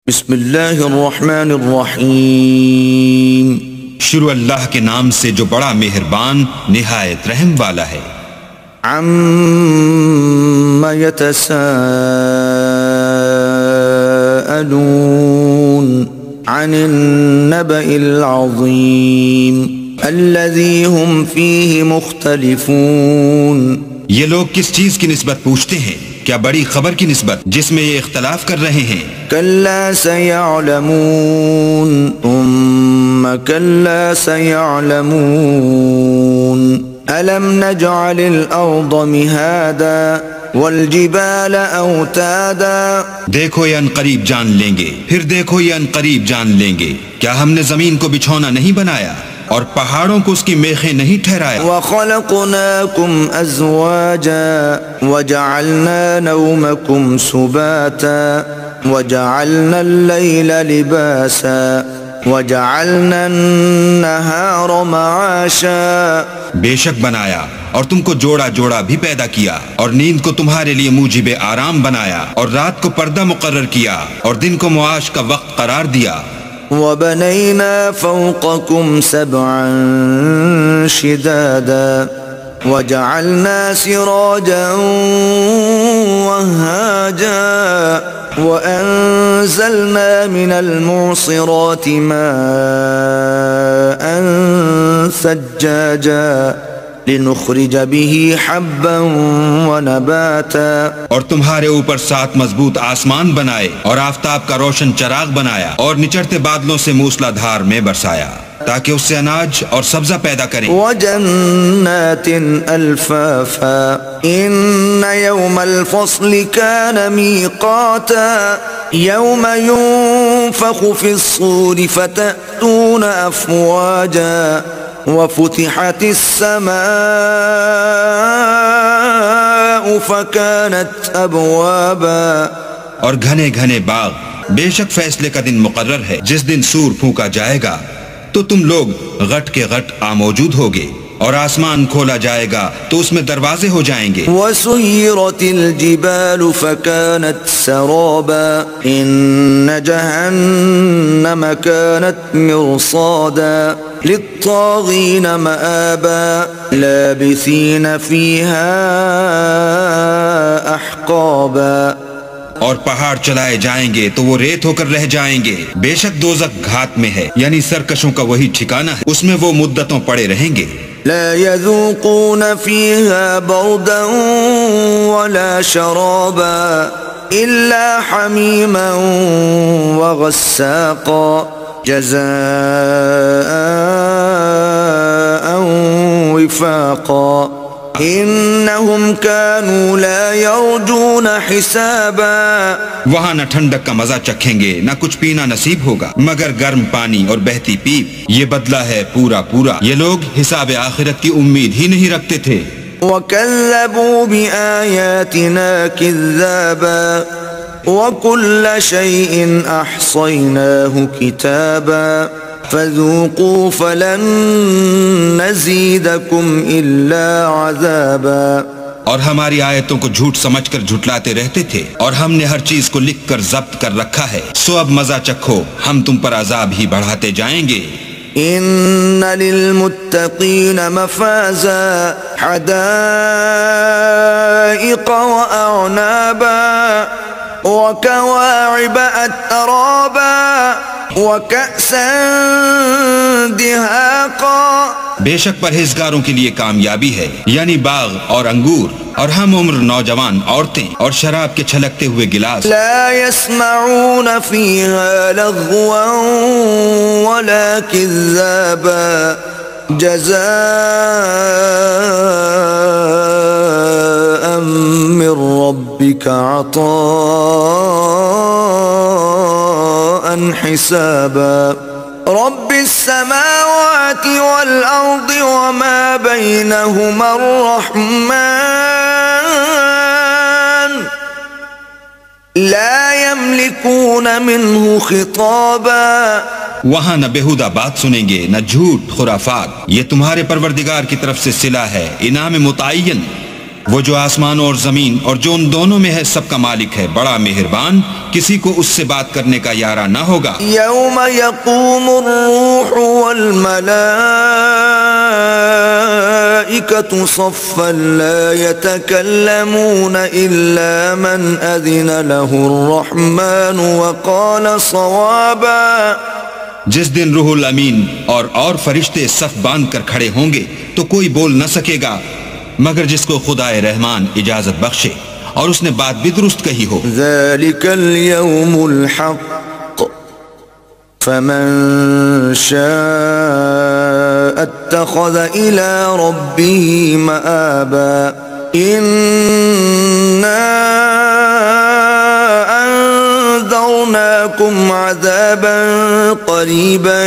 بسم اللہ الرحمن الرحیم۔ شروع اللہ کے نام سے جو بڑا مہربان نہایت رحم والا ہے۔ عَمَّ يَتَسَاءَلُونَ عَنِ النَّبَإِ الْعَظِيمِ الَّذِي هُمْ فِيهِ مُخْتَلِفُونَ۔ یہ لوگ کس چیز کی نسبت پوچھتے ہیں؟ کیا بڑی خبر کی نسبت جس میں یہ اختلاف کر رہے ہیں؟ كَلَّا سَيَعْلَمُونَ ثُمَّ كَلَّا سَيَعْلَمُونَ أَلَمْ نَجْعَلِ الْأَرْضَ مِهَادًا وَالْجِبَالَ أَوْتَادًا۔ دیکھو یہ انقریب جان لیں گے، پھر دیکھو یہ انقریب جان لیں گے، کیا ہم نے زمین کو بچھونا نہیں بنایا اور پہاڑوں کو اس کی میخیں نہیں ٹھہرایا؟ وَخَلَقْنَاكُمْ أَزْوَاجًا وَجَعَلْنَا نَوْمَكُمْ سُبَاتًا وَجَعَلْنَا اللَّيْلَ لِبَاسًا وَجَعَلْنَا النَّهَارَ مَعَاشًا۔ بے شک بنایا اور تم کو جوڑا جوڑا بھی پیدا کیا، اور نیند کو تمہارے لیے موجب آرام بنایا، اور رات کو پردہ مقرر کیا، اور دن کو معاش کا وقت قرار دیا۔ وَبَنَيْنَا فَوْقَكُمْ سَبْعًا شِدَادًا وَجَعَلْنَا سِرَاجًا وَهَّاجًا وَأَنزَلْنَا مِنَ الْمُعْصِرَاتِ مَاءً ثَجَّاجًا لِنُخْرِجَ بِهِ حَبًّا وَنَبَاتًا۔ اور تمہارے اوپر 7 مضبوط آسمان بنائے، اور آفتاب کا روشن چراغ بنایا، اور نچڑتے بادلوں سے موسلا دھار میں برسایا تاکہ اس سے اناج اور سبزہ پیدا کریں۔ وَجَنَّاتٍ أَلْفَافًا إِنَّ يَوْمَ الْفَصْلِ كَانَ مِيقَاتًا يَوْمَ يُنفَخُ فِي الصُّورِ فَتَأْتُونَ أَفْوَاجًا وَفُتِحَتِ السَّمَاءُ فَكَانَتْ أَبْوَابًا۔ اور گھنے گھنے باغ، بے شک فیصلے کا دن مقرر ہے، جس دن سور پھونکا جائے گا تو تم لوگ غٹ کے غٹ موجود ہوگے، اور آسمان کھولا جائے گا تو اس میں دروازے ہو جائیں گے۔ وَسُيِّرَتِ الْجِبَالُ فَكَانَتْ سَرَابًا إِنَّ جَهَنَّمَ كَانَتْ مِرْصَادًا لِلطَّاغِينَ مَآبًا لَابِثِينَ فِيهَا أَحْقَابًا۔ اور پہاڑ چلائے جائیں گے تو وہ ریت ہو کر رہ جائیں گے، بے شک دوزخ گھات میں ہے، یعنی سرکشوں کا وہی ٹھکانہ ہے، اس میں وہ مدتوں پڑے رہیں گے۔ لا يذوقون فيها بردا ولا شرابا إلا حميما وغساقا جزاء وفاقا إنهم كانوا لا يرجون حسابا۔ وہاں نہ ٹھنڈک کا مزہ چکھیں گے، نہ کچھ پینا نصیب ہوگا مگر گرم پانی اور بہتی پیپ، یہ بدلہ ہے پورا پورا۔ یہ لوگ حساب آخرت کی امید ہی نہیں رکھتے تھے۔ وَكَذَّبُوا بِآيَاتِنَا كِذَّابًا وَكُلَّ شَيْءٍ أَحْصَيْنَاهُ كِتَابًا فَذُوقُوا فَلَن نَّزِيدَكُمْ إِلَّا عَذَابًا۔ اور ہماری آیتوں کو جھوٹ سمجھ کر جھٹلاتے رہتے تھے، اور ہم نے ہر چیز کو لکھ کر ضبط کر رکھا ہے، سو اب مزہ چکھو، ہم تم پر عذاب ہی بڑھاتے جائیں گے۔ إِنَّ لِلْمُتَّقِينَ مَفَازًا حَدَائِقَ وَأَعْنَابًا وَكَوَاعِبَ أَتْرَابًا وَكَأْسًا دِهَاقًا۔ بے شک پرہیزگاروں کے لیے کامیابی ہے، یعنی باغ اور انگور، اور ہم عمر نوجوان عورتیں، اور شراب کے چھلکتے ہوئے گلاس۔ لا يسمعون فيها لغوا ولا كذابا جزاء من ربك عطاء حسابا رب السماوات والأرض وما بينهما الرحمن لا يملكون منه خطابا۔ وہاں نہ بےہودہ بات سنیں گے، نہ جھوٹ خرافات، یہ تمہارے پروردگار کی طرف سے صلہ ہے، انعام متعین۔ وہ جو آسمانوں اور زمین اور جو ان دونوں میں ہے سب کا مالک ہے، بڑا مہربان، کسی کو اس سے بات کرنے کا یارہ نہ ہوگا۔ یوم یقوم الروح والملائکۃ صفا لا یتکلمون الا من اذن له الرحمن وقال صوابا۔ جس دن روح الامین اور فرشتے صف باندھ کر کھڑے ہوں گے تو کوئی بول نہ سکے گا مگر جس کو خدائے رحمان اجازت بخشے اور اس نے بات بھی درست کہی ہو۔ ذلك اليوم الحق فمن شاء اتخذ الى ربه مآبا انا انذرناكم عذابا قريبا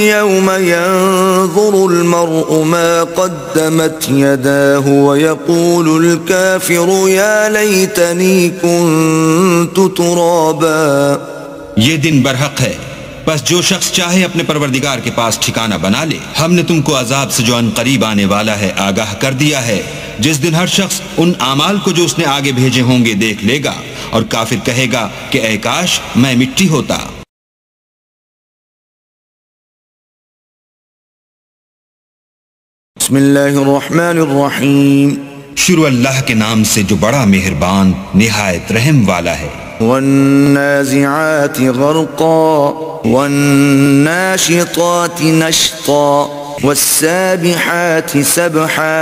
يوم ينظر المرء ما قدمت يداه ويقول الكافر يا ليتني كنت ترابا۔ یہ دن برحق ہے، بس جو شخص چاہے اپنے پروردگار کے پاس ٹھکانہ بنا لے۔ ہم نے تم کو عذاب سے جو ان قریب آنے والا ہے آگاہ کر دیا ہے، جس دن ہر شخص ان اعمال کو جو اس نے آگے بھیجے ہوں گے دیکھ لے گا اور کافر کہے گا کہ اے کاش میں مٹی ہوتا۔ بسم اللہ الرحمن الرحیم۔ شروع اللہ کے نام سے جو بڑا مہربان نہایت رحم والا ہے۔ والنازعات غرقا والناشطات نشطا والسابحات سبحا۔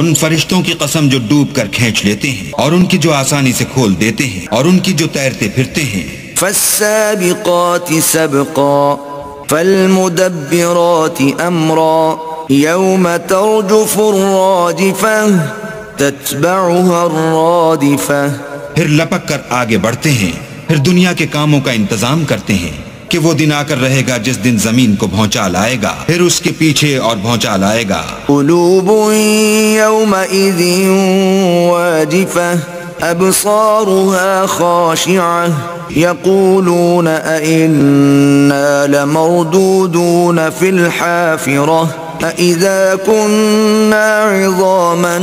ان فرشتوں کی قسم جو ڈوب کر کھینچ لیتے ہیں اور ان کی جو آسانی سے کھول دیتے ہیں اور ان کی جو تیرتے پھرتے ہیں۔ فالسابقات سبقا فالمدبرات امرا یوم ترجف الراجفہ تتبعها الرادفہ۔ پھر لپک کر آگے بڑھتے ہیں، پھر دنیا کے کاموں کا انتظام کرتے ہیں کہ وہ دن آ کر رہے گا جس دن زمین کو بھونچا لائے گا، پھر اس کے پیچھے اور بھونچا لائے گا۔ قلوب یومئذ واجفہ ابصارها خاشعہ یقولون ائنا لمردودون فی الحافرہ اذا كنا عظاما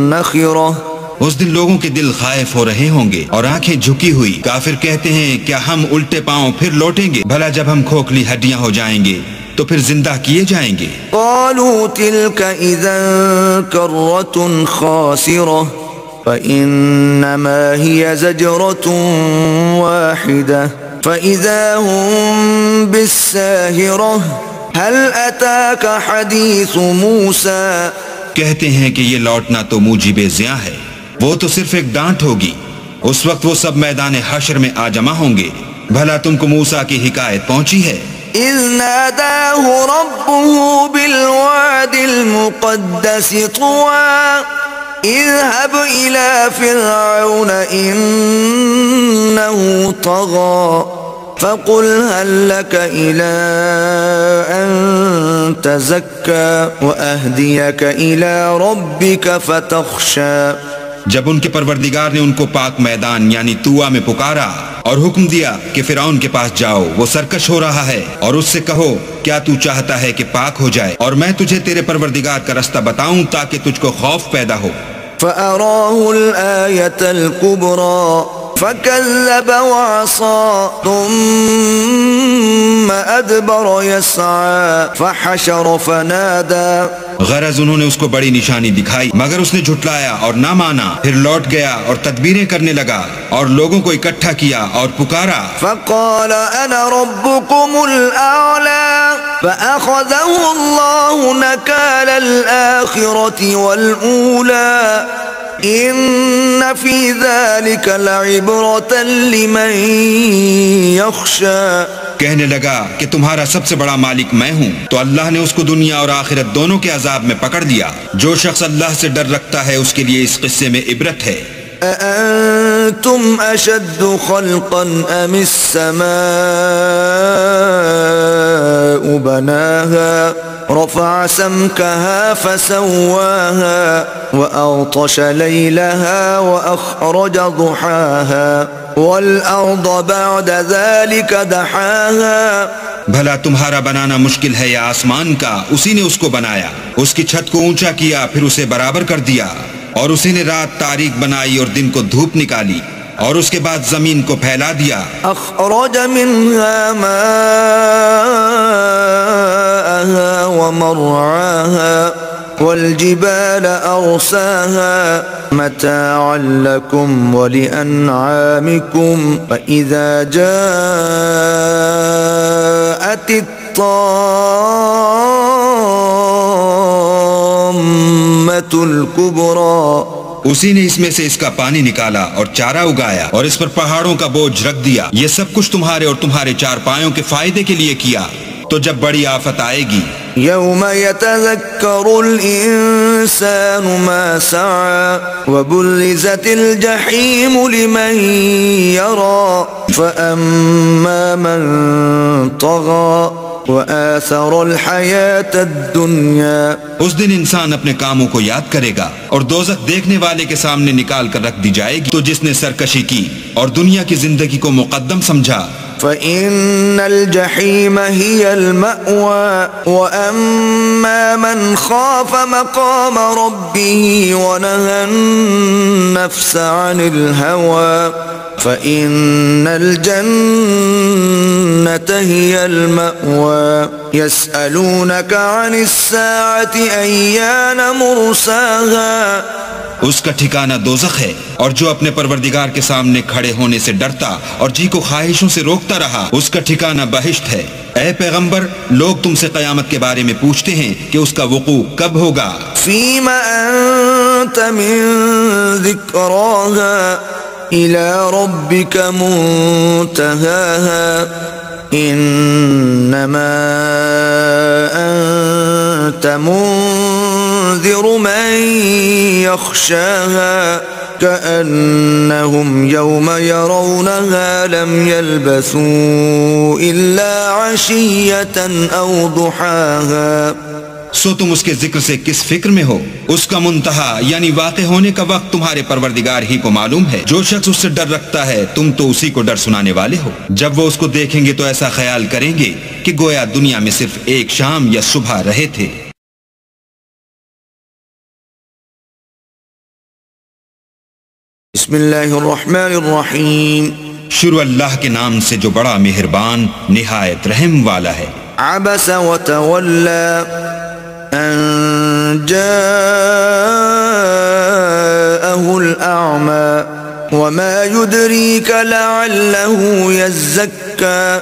نخرہ۔ اس دن لوگوں کے دل خائف ہو رہے ہوں گے اور آنکھیں جھکی ہوئی۔ کافر کہتے ہیں کیا ہم الٹے پاؤں پھر لوٹیں گے؟ بھلا جب ہم کھوکھلی ہڈیاں ہو جائیں گے تو پھر زندہ کیے جائیں گے۔ قالوا تلك اذا کرۃ خاسرہ فانما هي زجرۃ واحدہ فاذا هم بالساہرہ هل اتاك حدیث موسیٰ۔ کہتے ہیں کہ یہ لوٹنا تو موجب زیاں ہے، وہ تو صرف ایک ڈانٹ ہوگی۔ اس وقت وہ سب میدان حشر میں آ جمع ہوں گے۔ بھلا تم کو موسیٰ کی حکایت پہنچی ہے؟ اذ ناداه ربه بالواد المقدس طوى اذهب الى فرعون انه طغى فقل هل لك إلى أن تزكى وأهديك إلى ربك فتخشى۔ جب ان کے پروردگار نے ان کو پاک میدان یعنی طویٰ میں پکارا اور حکم دیا کہ فرعون کے پاس جاؤ، وہ سرکش ہو رہا ہے، اور اس سے کہو کیا تو چاہتا ہے کہ پاک ہو جائے اور میں تجھے تیرے پروردگار کا رستہ بتاؤں تاکہ تجھ کو خوف پیدا ہو۔ فأراه الآية الكبرى فكذب وعصى ثم أدبر يسعى فحشر فنادى۔ غرض انہوں نے اس کو بڑی نشانی دکھائی مگر اس نے جھٹلایا اور نہ مانا، پھر لوٹ گیا اور تدبیریں کرنے لگا اور لوگوں کو اکٹھا کیا اور پکارا۔ فقال انا ربكم الاعلى فاخذه الله نكال الاخرة والاولى ان في ذلك لعبرة لمن يخشى۔ کہنے لگا کہ تمہارا سب سے بڑا مالک میں ہوں، تو اللہ نے اس کو دنیا اور آخرت دونوں کے عذاب میں پکڑ لیا۔ جو شخص اللہ سے ڈر رکھتا ہے اس کے لیے اس قصے میں عبرت ہے۔ أأنتم أشد خلقا أم السماء بناها رفع سمكها فسواها وأغطش ليلها وأخرج ضحاها والأرض بعد ذلك دحاها بھلا تمہارا بنانا مشکل ہے یا آسمان کا؟ اسی نے اس کو بنایا، اس کی چھت کو اونچا کیا، پھر اسے برابر کر دیا، اور اسی نے رات تاریک بنائی اور دن کو دھوپ نکالی، اور اس کے بعد زمین کو پھیلا دیا۔ أخرج منها ماءها ومرعاها والجبال أرساها متاعا لكم ولأنعامكم فإذا جاءت الطامة الكبرى اسی نے اس میں سے اس کا پانی نکالا اور چارہ اگایا اور اس پر پہاڑوں کا بوجھ رکھ دیا۔ یہ سب کچھ تمہارے اور تمہارے چار پایوں کے فائدے کے لیے کیا۔ تو جب بڑی آفت آئے گی، يوم يتذكر الإنسان ما سعى وبرزت الجحيم لمن يرى فأما من طغى وآثر الحياة الدنيا۔ اس دن انسان اپنے کاموں کو یاد کرے گا اور دوزخ دیکھنے والے کے سامنے نکال کر رکھ دی جائے گی۔ تو جس نے سرکشی کی اور دنیا کی زندگی کو مقدم سمجھا، فإن الجحيم هي المأوى وأما من خاف مقام ربه ونهى النفس عن الهوى فإن الجنة هي المأوى يسألونك عن الساعة أيان مرساها۔ اس کا ٹھکانہ دوزخ ہے، اور جو اپنے پروردگار کے سامنے کھڑے ہونے سے ڈرتا اور جی کو خواہشوں سے روکتا رہا، اس کا ٹھکانہ بہشت ہے۔ اے پیغمبر، لوگ تم سے قیامت کے بارے میں پوچھتے ہیں کہ اس کا وقوع کب ہوگا۔ فيم أنت من ذكراها إلى ربك منتهاها إنما أنت منذر من يخشاها كأنهم يوم يرونها لم يلبثوا إلا عشية أو ضحاها۔ سو تم اس کے ذکر سے کس فکر میں ہو؟ اس کا منتہا یعنی واقع ہونے کا وقت تمہارے پروردگار ہی کو معلوم ہے۔ جو شخص اس سے ڈر رکھتا ہے تم تو اسی کو ڈر سنانے والے ہو۔ جب وہ اس کو دیکھیں گے تو ایسا خیال کریں گے کہ گویا دنیا میں صرف ایک شام یا صبح رہے تھے۔ بسم اللہ الرحمن الرحیم۔ شروع اللہ کے نام سے جو بڑا مہربان نہایت رحم والا ہے۔ عبس وتولى أن جاءه الأعمى وما يدريك لعله يزكى۔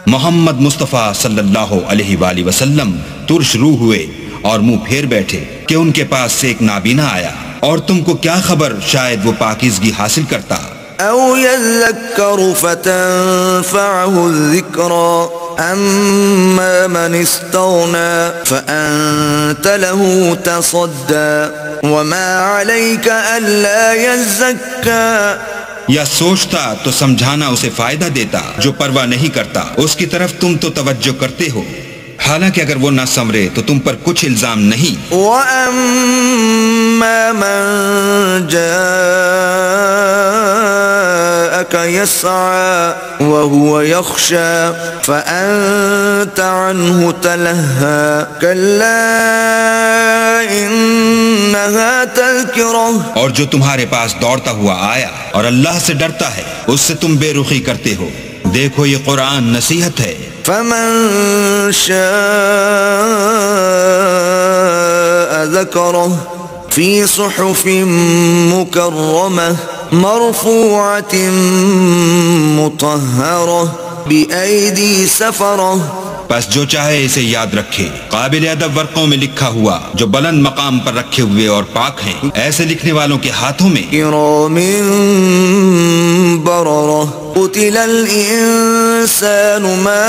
محمد مصطفیٰ صلی اللہ علیہ وآلہ وسلم ترش روح ہوئے اور منہ پھیر بیٹھے کہ ان کے پاس سے ایک نابینا آیا، اور تم کو کیا خبر شاید وہ پاکیزگی حاصل کرتا۔ أو يذكر فتنفعه الذكرى أما من استغنى فأنت له تصدى وما عليك ألا يزكى۔ یا سوچتا تو سمجھانا اسے فائدہ دیتا، جو پرواہ نہیں کرتا اس کی طرف تم تو توجہ کرتے ہو، حالانکہ اگر وہ نہ سمرے تو تم پر کچھ الزام نہیں۔ وَأَمَّا مَن جَاءَكَ يَسْعَى وَهُوَ يَخْشَى فَأَنْتَ عَنْهُ تَلَهَّى كَلَّا إِنَّهَا تَذْكِرَةٌ۔ اور جو تمہارے پاس دوڑتا ہوا آیا اور اللہ سے ڈرتا ہے، اس سے تم بے رخی کرتے ہو۔ دیکھو یہ قرآن نصیحت ہے۔ فمن شاء ذكره في صحف مكرمة مرفوعة مطهرة بأيدي سفرة۔ پس جو چاہے اسے یاد رکھے، قابل ادب ورقوں میں لکھا ہوا جو بلند مقام پر رکھے ہوئے اور پاک ہیں، ایسے لکھنے والوں کے ہاتھوں میں۔ كرام بررة قتل الإنسان ما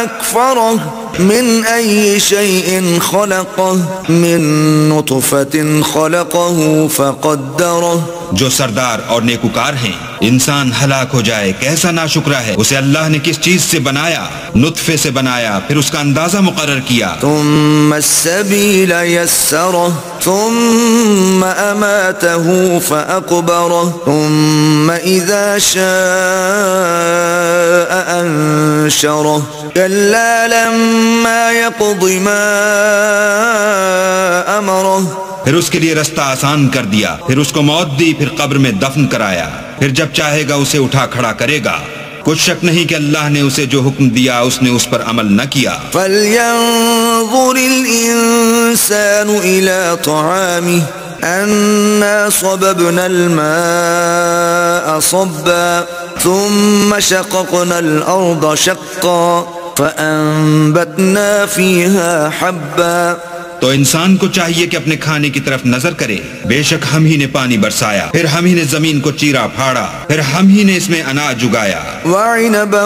أكفره من أي شيء خلقه من نطفة خلقه فقدره۔ جو سردار اور نیکوکار ہیں، انسان ہلاک ہو جائے کیسا ناشکرا ہے، اسے اللہ نے کس چیز سے بنایا؟ نطفے سے بنایا، پھر اس کا اندازہ مقرر کیا۔ ثم السبيل يسره ثم أماته فأقبره ثم ثم إذا شاء أنشره كلا لما يقض ما أمره پھر اس کے لیے رستہ آسان کر دیا، پھر اس کو موت دی، پھر قبر میں دفن کرایا، پھر جب چاہے گا اسے اٹھا کھڑا کرے گا۔ کچھ شک نہیں کہ اللہ نے اسے جو حکم دیا اس نے اس پر عمل نہ کیا۔ فَلْيَنظُرِ الْإِنسَانُ إِلَى طَعَامِهِ أَنَّا صَبَبْنَا الْمَاءَ صَبًّا ثُمَّ شَقَقْنَا الْأَرْضَ شَقًّا فَأَنبَتْنَا فِيهَا حَبًّا۔ تو انسان کو چاہیے کہ اپنے کھانے کی طرف نظر کرے، بے شک ہم ہی نے پانی برسایا، پھر ہم ہی نے زمین کو چیرا پھاڑا، پھر ہم ہی نے اس میں اناج اگایا۔ وعنبا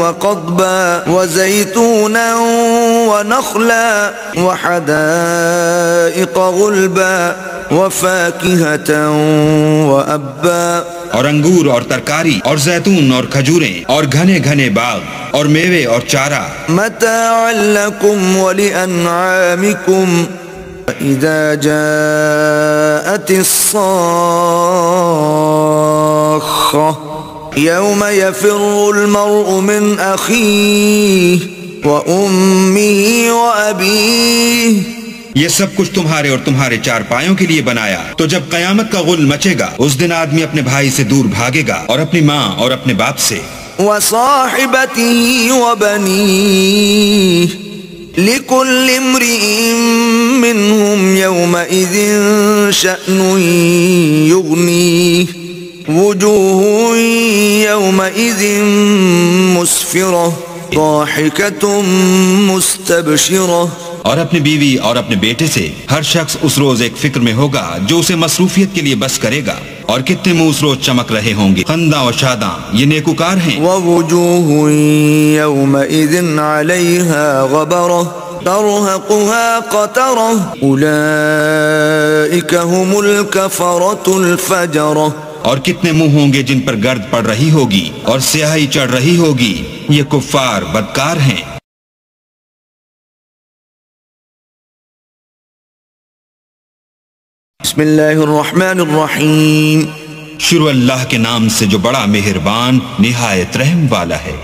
وقضبا وزيتونا ونخلا وحدائق غلبا وفاكهة وأبا، اور انگور اور ترکاری اور زیتون اور کھجوریں اور گھنے گھنے باغ اور میوے اور چارہ، متاعا لكم ولأنعامكم فإذا جاءت الصاخة يوم يفر المرء من أخيه وأمه وأبيه۔ یہ سب کچھ تمہارے اور تمہارے چار پایوں کے لیے بنایا، تو جب قیامت کا غل مچے گا اس دن آدمی اپنے بھائی سے دور بھاگے گا اور اپنی ماں اور اپنے باپ سے، وصاحبته وبنيه لكل امرئ منهم يومئذ شأن يغنيه وجوه يومئذ مسفرة ضاحكة مستبشرة۔ اور اپنی بیوی اور اپنے بیٹے سے ہر شخص اس روز ایک فکر میں ہوگا جو اسے مصروفیت کے لیے بس کرے گا، اور کتنے منہ اس روز چمک رہے ہوں گے، خنداں و شاداں، یہ نیکوکار ہیں۔ ووجوه يومئذ عليها غبرة ترهقها قترة أولئك هم الكفرة الفجرة۔ اور کتنے منہ ہوں گے جن پر گرد پڑ رہی ہوگی اور سیاہی چڑھ رہی ہوگی، یہ کفار بدکار ہیں۔ بسم اللہ الرحمن الرحیم، شروع اللہ کے نام سے جو بڑا مہربان نہایت رحم والا ہے۔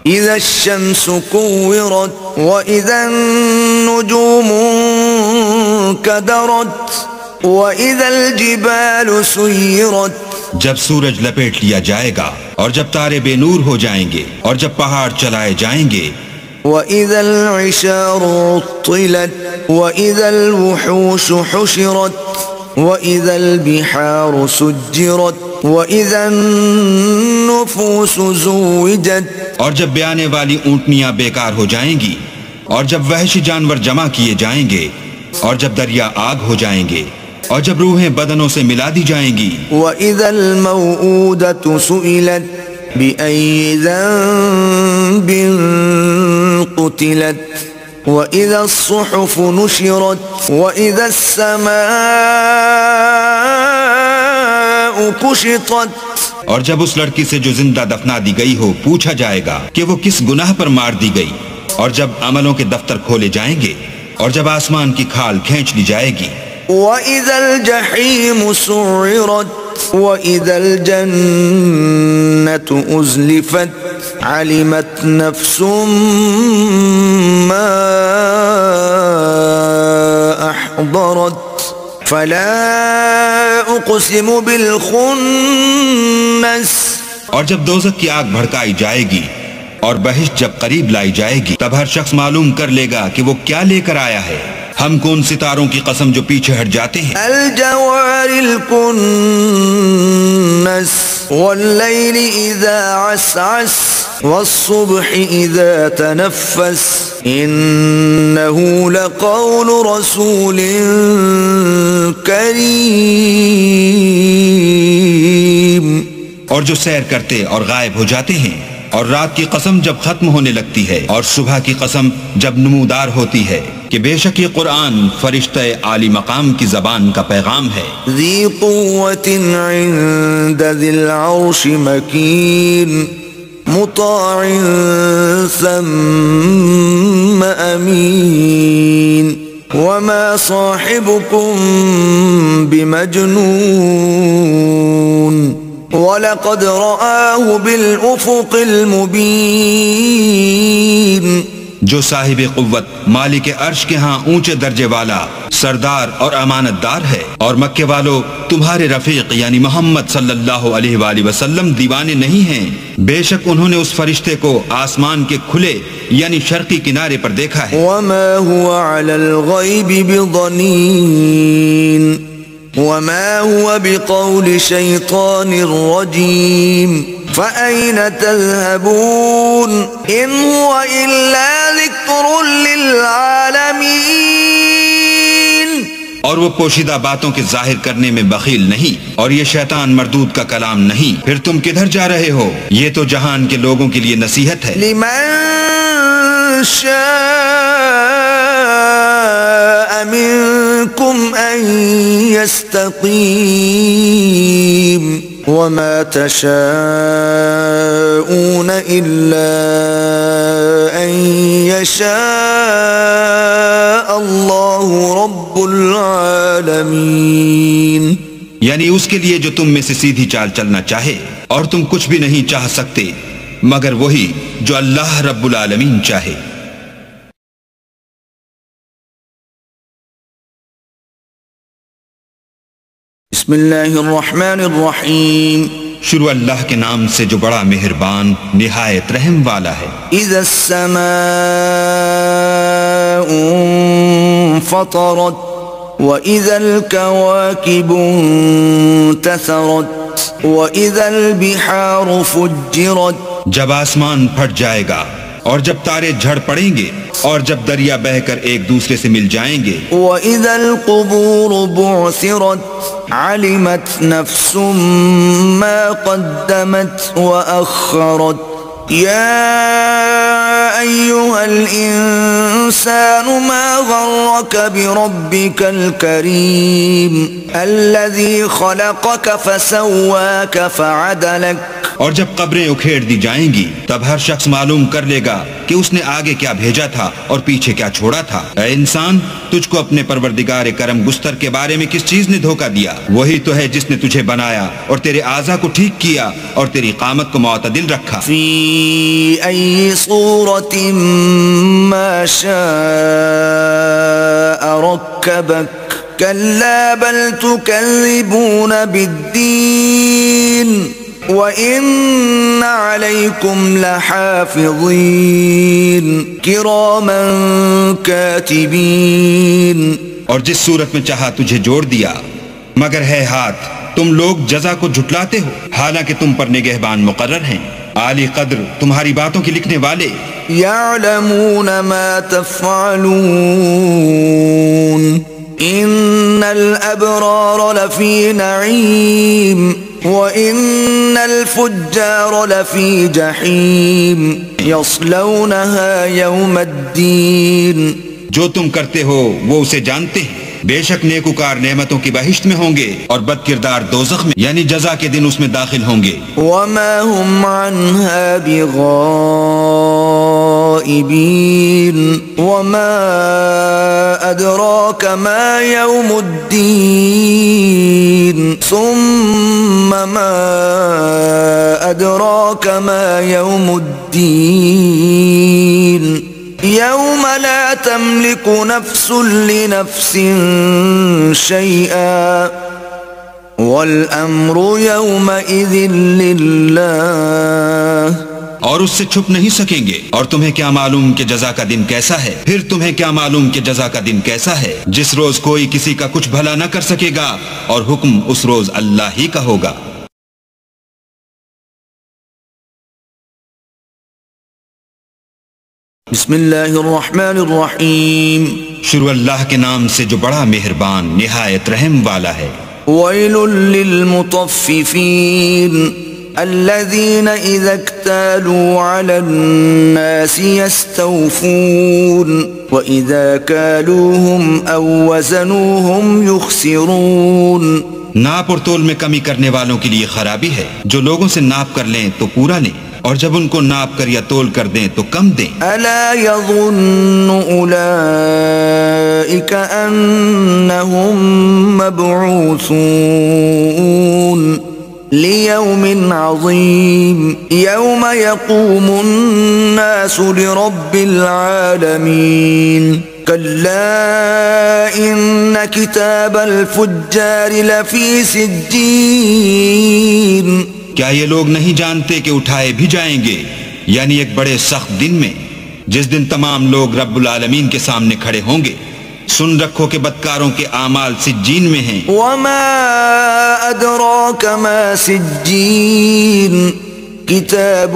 اذا الشمس كورت واذا النجوم انكدرت واذا الجبال سيرت۔ جب سورج لپیٹ لیا جائے گا اور جب تارے بے نور ہو جائیں گے اور جب پہاڑ چلائے جائیں گے، وَإِذَا الْعِشَارُ عُطِّلَتْ وَإِذَا الْوُحُوشُ حُشِرَتْ وَإِذَا الْبِحَارُ سُجِّرَتْ وَإِذَا النُّفُوسُ زُوِّجَتْ۔ اور جب بیانے والی اونٹنیاں بیکار ہو جائیں گی اور جب وحشی جانور جمع کیے جائیں گے اور جب دریا آگ ہو جائیں گے اور جب روحیں بدنوں سے ملا دی جائیں گی، وَإِذَا الْمَوْءُودَةُ سُئِلَتْ بِأَيِّ ذَنبٍ قُتِلَتْ وَإِذَا الصُّحُفُ نُشِرَتْ وَإِذَا السَّمَاءُ كُشِطَتْ۔ اور جب اس لڑکی سے جو زندہ دفنا دی گئی ہو پوچھا جائے گا کہ وہ کس گناہ پر مار دی گئی، اور جب عملوں کے دفتر کھولے جائیں گے اور جب آسمان کی کھال کھینچ لی جائے گی، وَإِذَا الْجَحِيمُ سُعِّرَتْ وَإِذَا الْجَنَّةُ أُزْلِفَتْ عَلِمَتْ نَفْسٌ مَّا أَحْضَرَتْ فَلَا أُقْسِمُ بِالْخُنَّسِ۔ اور جب دوزخ کی آگ بھڑکائی جائے گی اور بہشت جب قریب لائی جائے گی، تب ہر شخص معلوم کر لے گا کہ وہ کیا لے کر آیا ہے۔ ہم کو ان ستاروں کی قسم جو پیچھے ہٹ جاتے ہیں، الجوار الكنس واللیل اذا عسعس والصبح اذا تنفس انه لقول رسول کریم۔ اور جو سیر کرتے اور غائب ہو جاتے ہیں، اور رات کی قسم جب ختم ہونے لگتی ہے اور صبح کی قسم جب نمودار ہوتی ہے کہ بے شک یہ قرآن فرشتہ عالی مقام کی زبان کا پیغام ہے۔ ذی قوت عند ذی العرش مکین مطاع ثم امین وما صاحبكم بمجنون وَلَقَدْ رَآهُ بِالْأُفُقِ الْمُبِينِ جو صاحب قوت مالک عرش کے ہاں اونچے درجے والا سردار اور امانت دار ہے، اور مکے والو تمہارے رفیق یعنی محمد صلی اللہ علیہ وآلہ وسلم دیوانے نہیں ہیں، بے شک انہوں نے اس فرشتے کو آسمان کے کھلے یعنی شرقی کنارے پر دیکھا ہے۔ وَمَا هُوَ عَلَى الْغَيْبِ بِضَنِينٍ وَمَا هُوَ بِقَوْلِ شَيْطَانٍ رَجِيمٍ فَأَيْنَ تَذْهَبُونَ إِنْ هُوَ إِلَّا ذِكْرٌ لِلْعَالَمِينَ۔ اور وہ پوشیدہ باتوں کے ظاہر کرنے میں بخیل نہیں، اور یہ شیطان مردود کا کلام نہیں، پھر تم کدھر جا رہے ہو؟ یہ تو جہان کے لوگوں کے لیے نصیحت ہے۔ لِمَن شَاءَ مِنكُمْ أَن يَسْتَقِيمَ وَمَا تَشَاءُونَ إِلَّا أَن يَشَاءَ اللَّهُ رَبُّ الْعَالَمِينَ، یعنی اس کے لیے جو تم میں سے سیدھی چال چلنا چاہے، اور تم کچھ بھی نہیں چاہ سکتے مگر وہی جو اللہ رب العالمین چاہے۔ بسم اللہ الرحمن الرحیم، شروع اللہ کے نام سے جو بڑا مہربان نہایت رحم والا ہے۔ اذا السماء انفطرت وَإِذَا الْكَوَاكِبُ انتَثَرَتْ وَإِذَا الْبِحَارُ فُجِّرَتْ، جب آسمان پھٹ جائے گا اور جب تارے جھڑ پڑیں گے اور جب دریا بہہ کر ایک دوسرے سے مل جائیں گے، وَإِذَا الْقُبُورُ بُعْثِرَتْ عَلِمَتْ نَفْسٌ مَا قَدَّمَتْ وَأَخَّرَتْ، يَا أَيُّهَا الْإِنسَانُ مَا غَرَّكَ بِرَبِّكَ الْكَرِيمِ الَّذِي خَلَقَكَ فَسَوَّاكَ فَعَدَلَكَ، اور جب قبریں اکھیڑ دی جائیں گی تب ہر شخص معلوم کر لے گا کہ اس نے آگے کیا بھیجا تھا اور پیچھے کیا چھوڑا تھا۔ اے انسان، تجھ کو اپنے پروردگار کرم گستر کے بارے میں کس چیز نے دھوکہ دیا؟ وہی تو ہے جس نے تجھے بنایا اور تیرے اعضاء کو ٹھیک کیا اور تیری قامت کو معتدل رکھا۔ فی ای صورت ما شاء رکبک کلا بل تکذبون بالدین وَإِنَّ عَلَيْكُمْ لَحَافِظِينَ كِرَامًا كَاتِبِينَ، اور جس صورت میں چاہا تجھے جوڑ دیا، مگر ہے ہاتھ تم لوگ جزا کو جھٹلاتے ہو، حالانکہ تم پر نگہبان مقرر ہیں، عالی قدر تمہاری باتوں کے لکھنے والے۔ يَعْلَمُونَ مَا تَفْعَلُونَ إِنَّ الْأَبْرَارَ لَفِي نَعِيمٍ وَإِنَّ الْفُجَّارَ لَفِي جَحِيمٍ يَصْلَوْنَهَا يَوْمَ الدِّينِ، جو تم کرتے ہو وہ اسے جانتے ہیں، بے شک نیکوکار نعمتوں کی بہشت میں ہوں گے اور بد کردار دوزخ میں یعنی جزا کے دن اس میں داخل ہوں گے۔ وَمَا هُمْ عَنْهَا بِغَائِبِينَ وَمَا أَدْرَاكَ مَا يَوْمُ الدِّينِ ثُمَّ مَا أَدْرَاكَ مَا يَوْمُ الدِّينِ يَوْمَ لَا تَمْلِكُ نَفْسٌ لِنَفْسٍ شَيْئًا وَالْأَمْرُ يَوْمَئِذٍ لِلَّهِ، اور اس سے چھپ نہیں سکیں گے، اور تمہیں کیا معلوم کہ جزا کا دن کیسا ہے؟ پھر تمہیں کیا معلوم کہ جزا کا دن کیسا ہے؟ جس روز کوئی کسی کا کچھ بھلا نہ کر سکے گا اور حکم اس روز اللہ ہی کا ہوگا۔ بسم اللہ الرحمن الرحیم، شروع اللہ کے نام سے جو بڑا مہربان نہایت رحم والا ہے۔ ویل للمطففین الذین اذا اکتالوا علی الناس یستوفون واذا کالوهم او وزنوهم یخسرون، ناپ اور تول میں کمی کرنے والوں کے لیے خرابی ہے، جو لوگوں سے ناپ کر لیں تو پورا لیں اور جب ان کو ناپ کر یا تول کر دیں تو کم دیں۔ الا یظن اولئک انہم مبعوثون ليوم عظيم يوم يقوم الناس لرب العالمين كلا إن كتاب الفجار لفی سجین. کیا یہ لوگ نہیں جانتے کہ اٹھائے بھی جائیں گے، یعنی ایک بڑے سخت دن میں، جس دن تمام لوگ رب العالمین کے سامنے کھڑے ہوں گے. سن رکھو کہ بدکاروں کے اعمال سجین میں ہیں. وما ادراک ما سجین کتاب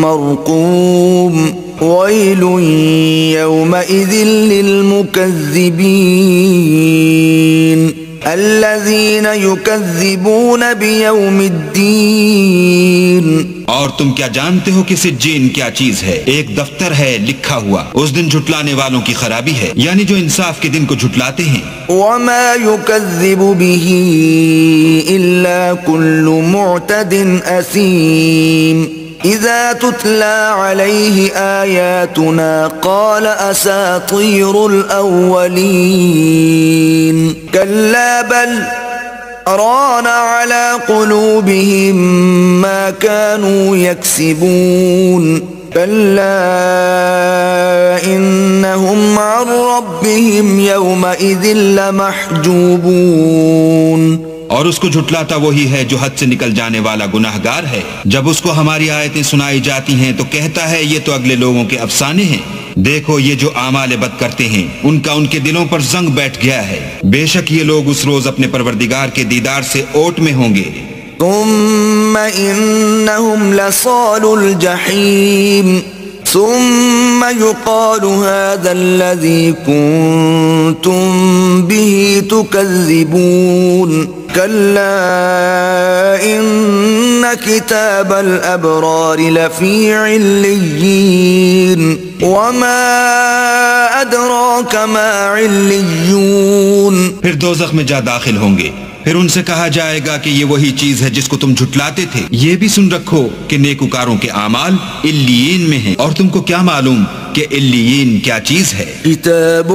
مرقوم ویل یومئذ للمکذبین الذین یکذبون بیوم الدین. اور تم کیا جانتے ہو کہ سجین کیا چیز ہے؟ ایک دفتر ہے لکھا ہوا، اس دن جھٹلانے والوں کی خرابی ہے، یعنی جو انصاف کے دن کو جھٹلاتے ہیں. وما يكذب به إلا كل معتد أثيم إذا تتلى عليه آياتنا قال أساطير الأولين كلا بل ران على قلوبهم ما كانوا يكسبون كلا إنهم عن ربهم يومئذ لمحجوبون. اور اس کو جھٹلاتا وہی ہے جو حد سے نکل جانے والا گناہگار ہے. جب اس کو ہماری آیتیں سنائی جاتی ہیں تو کہتا ہے یہ تو اگلے لوگوں کے افسانے ہیں. دیکھو یہ جو اعمال بد کرتے ہیں ان کا ان کے دلوں پر زنگ بیٹھ گیا ہے. بے شک یہ لوگ اس روز اپنے پروردگار کے دیدار سے اوٹ میں ہوں گے. ثم إنهم لصال الجحيم ثم يقال هذا الذي كنتم به تكذبون كلا إن كتاب الأبرار لفي عليين وما أدراك ما عليون. پھر دوزخ میں جا داخل ہوں گے. پھر ان سے کہا جائے گا کہ یہ وہی چیز ہے جس کو تم جھٹلاتے تھے. یہ بھی سن رکھو کہ نیکوکاروں کے اعمال علیین میں ہیں. اور تم کو کیا معلوم کہ علیین کیا چیز ہے؟ کتاب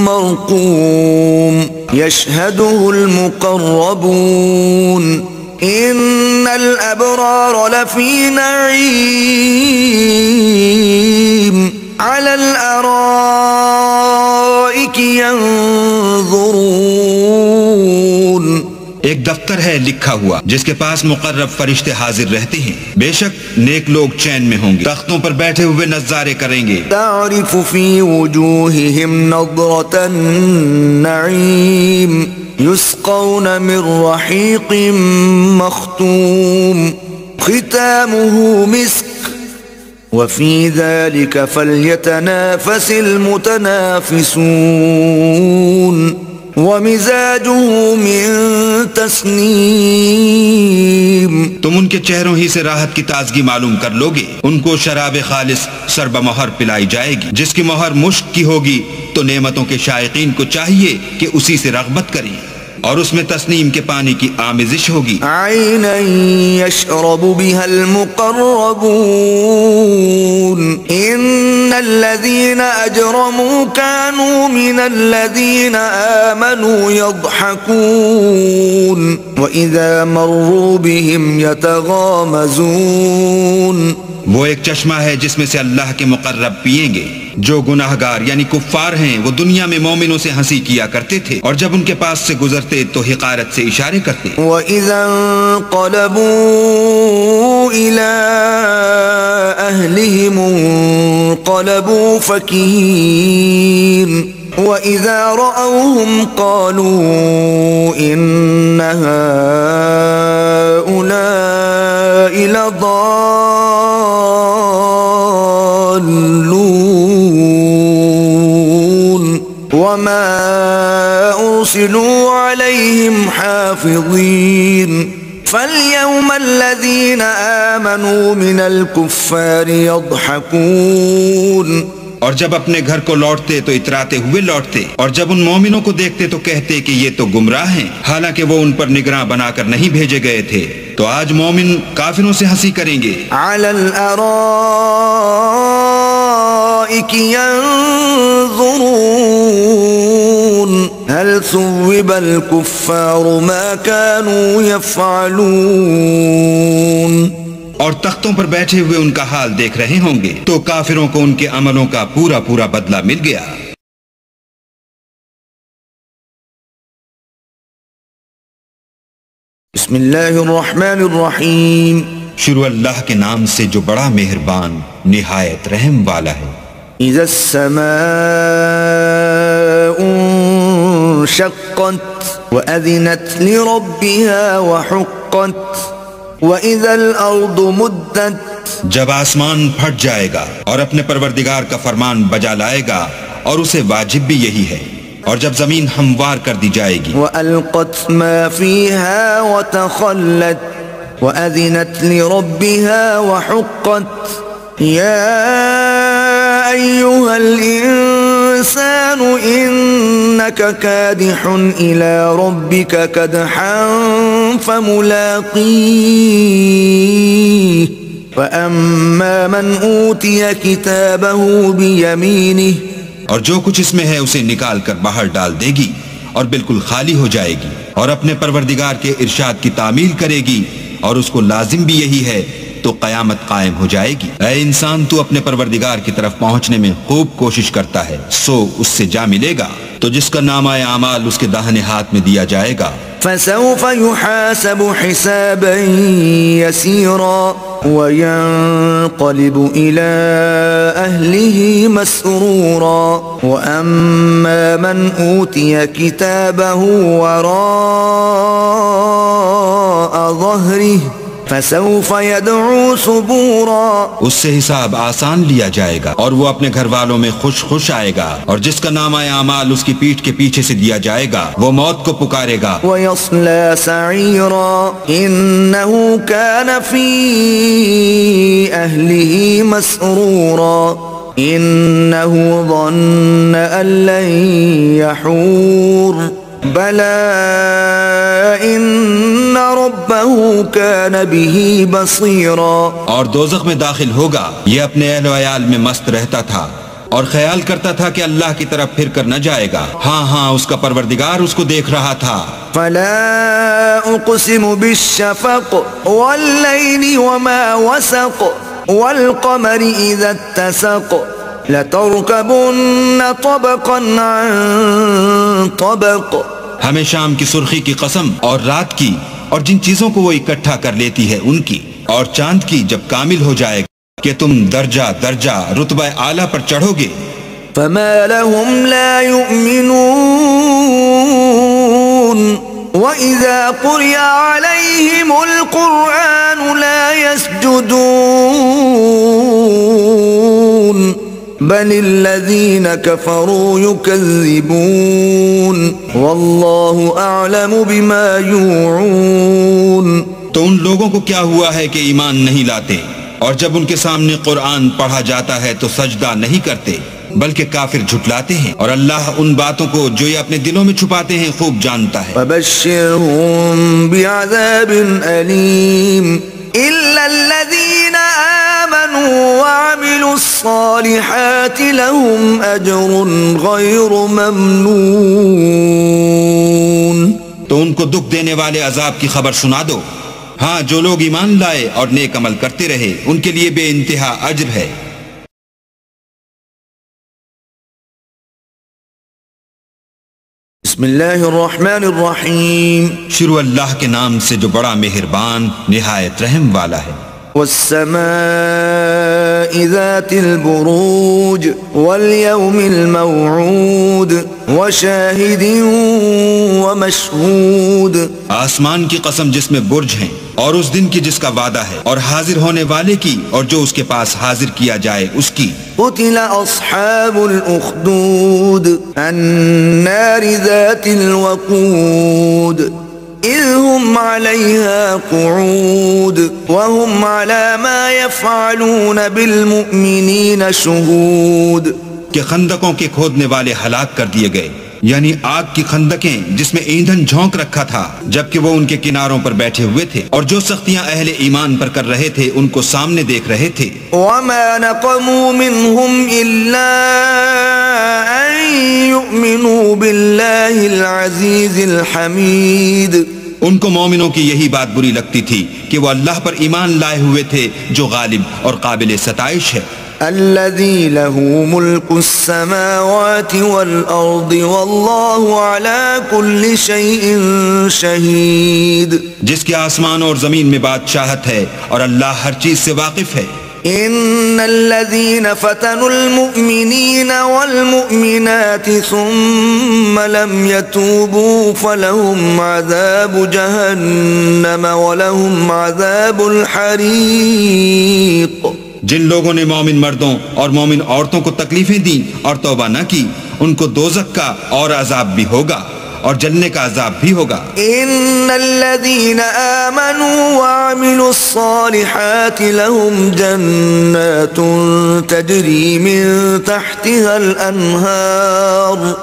مرقوم یشہدہ المقربون ان الابرار لفی نعیم علی الارائک ینظرون. ایک دفتر ہے لکھا ہوا جس کے پاس مقرب فرشتے حاضر رہتے ہیں. بے شک نیک لوگ چین میں ہوں گے، تختوں پر بیٹھے ہوئے نظارے کریں گے. تعرف فی وجوہہم نظرة النعیم یسقون من رحیق مختوم ختامہ مسک وفی ذلک فلیتنافس المتنافسون ومزاجه من تسنیم. تم ان کے چہروں ہی سے راحت کی تازگی معلوم کر لوگے. ان کو شراب خالص سربہ مہر پلائی جائے گی جس کی مہر مشک کی ہوگی. تو نعمتوں کے شائقین کو چاہیے کہ اسی سے رغبت کریں، اور اس میں تسنیم کے پانی کی آمیزش ہوگی. عینا یشرب بها المقربون ان الذین اجرموا كانوا من الذین آمنوا يضحكون واذا مروا بهم يتغامزون. وہ ایک چشمہ ہے جس میں سے اللہ کے مقرب پیئیں گے. جو گناہگار یعنی کفار ہیں وہ دنیا میں مومنوں سے ہنسی کیا کرتے تھے، اور جب ان کے پاس سے گزرتے تو حقارت سے اشارے کرتے. وَإِذَا انقلبوا إِلَىٰ أَهْلِهِمُ انقلبوا فَكِهِينَ وَإِذَا رَأَوْهُمْ قَالُوا إِنَّ هَٰؤُلَاءِ لَضَالُّونَ وَمَا أُرْسِلُوا عَلَيْهِمْ حَافِظِينَ فَالْيَوْمَ الَّذِينَ آمَنُوا مِنَ الْكُفَّارِ يَضْحَكُونَ. اور جب اپنے گھر کو لوٹتے تو اتراتے ہوئے لوٹتے، اور جب ان مومنوں کو دیکھتے تو کہتے کہ یہ تو گمراہ ہیں، حالانکہ وہ ان پر نگراں بنا کر نہیں بھیجے گئے تھے. تو آج مومن کافروں سے ہنسی کریں گے. عَلَى الْأَرَائِكِ يَنظُرُونَ هل ثوب الكفار ما كانوا يفعلون اور تختوں پر بیٹھے ہوئے ان کا حال دیکھ رہے ہوں گے تو کافروں کو ان کے عملوں کا پورا پورا بدلہ مل گیا۔ بسم اللہ الرحمن الرحیم، شروع اللہ کے نام سے جو بڑا مہربان نہایت رحم والا ہے۔ اذا السماء انشقت وأذنت لربها وحقت وَإِذَا الْأَرْضُ مُدَّتْ، جب آسمان پھٹ جائے گا اور اپنے پروردگار کا فرمان بجا لائے گا اور اسے واجب بھی یہی ہے، اور جب زمین ہموار کر دی جائے گی۔ وَأَلْقَتْ مَا فِيهَا وَتَخَلَّتْ وَأَذِنَتْ لِرَبِّهَا وَحُقَّتْ يَا أَيُّهَا الْإِنسَانُ إِنَّكَ كَادِحٌ إِلَى رَبِّكَ كَدْحًا فَمُلَاقِيهِ فَأَمَّا مَنْ أُوتِيَ كِتَابَهُ بِيَمِينِهِ، اور جو کچھ اس میں ہے اسے نکال کر باہر ڈال دے گی اور بالکل خالی ہو جائے گی، اور اپنے پروردگار کے ارشاد کی تعمیل کرے گی اور اس کو لازم بھی یہی ہے، تو قیامت قائم ہو جائے گی۔ اے انسان، تو اپنے پروردگار کی طرف پہنچنے میں خوب کوشش کرتا ہے، سو اس سے جا ملے گا۔ تو جس کا نامہ اعمال اس کے داہنے ہاتھ میں دیا جائے گا، فسوف يحاسب حسابا يسيرا وينقلب إلى أهله مسرورا وأما من أوتي كتابه وراء ظهره فسوف يدعو ثبورا، اس سے حساب آسان لیا جائے گا اور وہ اپنے گھر والوں میں خوش خوش آئے گا، اور جس کا نامہ اعمال اس کی پیٹھ کے پیچھے سے دیا جائے گا وہ موت کو پکارے گا۔ وَيَصْلَى سَعِيرًا إِنَّهُ كَانَ فِي أَهْلِهِ مَسْرُورًا إِنَّهُ ظَنَّ أَن لَّن يَحُورَ بَلَى إِنَّ رَبَّهُ كَانَ بِهِ بَصِيرًا، اور دوزخ میں داخل ہوگا، یہ اپنے اہل و عیال میں مست رہتا تھا اور خیال کرتا تھا کہ اللہ کی طرف پھر کر نہ جائے گا، ہاں ہاں اس کا پروردگار اس کو دیکھ رہا تھا۔ فَلَا أُقْسِمُ بِالشَّفَقِ وَاللَّيْلِ وَمَا وَسَقَ وَالْقَمَرِ إِذَا اتَّسَقَ لَتَرْكَبُنَّ طَبَقًا عَن طَبَقٍ، ہمیں شام کی سرخی کی قسم اور رات کی اور جن چیزوں کو وہ اکٹھا کر لیتی ہے ان کی، اور چاند کی جب کامل ہو جائے گا کہ تم درجہ درجہ رتبہ اعلیٰ پر چڑھو گے۔ فَمَا لَهُمْ لَا يُؤْمِنُونَ وَإِذَا قُرِئَ عَلَيْهِمُ الْقُرْآنُ لَا يَسْجُدُونَ بَلِ الَّذِينَ كَفَرُوا يُكَذِّبُونَ وَاللَّهُ أَعْلَمُ بِمَا يُوعُونَ۔ تو ان لوگوں کو کیا ہوا ہے کہ ایمان نہیں لاتے، اور جب ان کے سامنے قرآن پڑھا جاتا ہے تو سجدہ نہیں کرتے، بلکہ کافر جھٹلاتے ہیں، اور اللہ ان باتوں کو جو یہ اپنے دلوں میں چھپاتے ہیں خوب جانتا ہے۔ فَبَشِّرْهُم بِعَذَابٍ أَلِيمٍ إِلَّا الَّذِينَ آمَنُوا وَعَمِلُوا الصَّالِحَاتِ لَهُمْ أَجْرٌ غَيْرُ مَمْنُونٍ۔ تو ان کو دکھ دینے والے عذاب کی خبر سنا دو، ہاں جو لوگ ایمان لائے اور نیک عمل کرتے رہے ان کے لیے بے انتہا اجر ہے۔ بسم اللہ الرحمن الرحیم، شروع اللہ کے نام سے جو بڑا مہربان نہایت رحم والا ہے۔ والسماء ذات البروج واليوم الموعود وشاہد ومشہود، آسمان کی قسم جس میں برج ہیں، اور اس دن کی جس کا وعدہ ہے، اور حاضر ہونے والے کی اور جو اس کے پاس حاضر کیا جائے اس کی۔ قتل اصحاب الاخدود النار ذات الوقود اذ هم عليها قعود وهم على ما يفعلون بالمؤمنين شهود، کہ خندقوں کے کھودنے والے ہلاک کر دیے گئے، یعنی آگ کی خندقیں جس میں ایندھن جھونک رکھا تھا، جبکہ وہ ان کے کناروں پر بیٹھے ہوئے تھے، اور جو سختیاں اہل ایمان پر کر رہے تھے ان کو سامنے دیکھ رہے تھے۔ وَمَا نَقَمُوا مِنْهُمْ إِلَّا أَن يُؤْمِنُوا بِاللَّهِ الْعَزِيزِ الْحَمِيدِ۔ ان کو مومنوں کی یہی بات بری لگتی تھی کہ وہ اللہ پر ایمان لائے ہوئے تھے جو غالب اور قابل ستائش ہے۔ الذي له ملك السماوات والأرض والله على كل شيء شهيد۔ جس کے آسمان اور زمین میں بادشاہت ہے اور اللہ ہر چیز سے واقف ہے۔ ان الذين فتنوا المؤمنين والمؤمنات ثم لم يتوبوا فلهم عذاب جهنم ولهم عذاب الحريق۔ جن لوگوں نے مومن مردوں اور مومن عورتوں کو تکلیفیں دیں اور توبہ نہ کی، ان کو دوزخ کا اور عذاب بھی ہوگا اور جلنے کا عذاب بھی ہوگا۔ ان الذين آمنوا وعملوا الصالحات لهم جنات تجري من تحتها الأنهار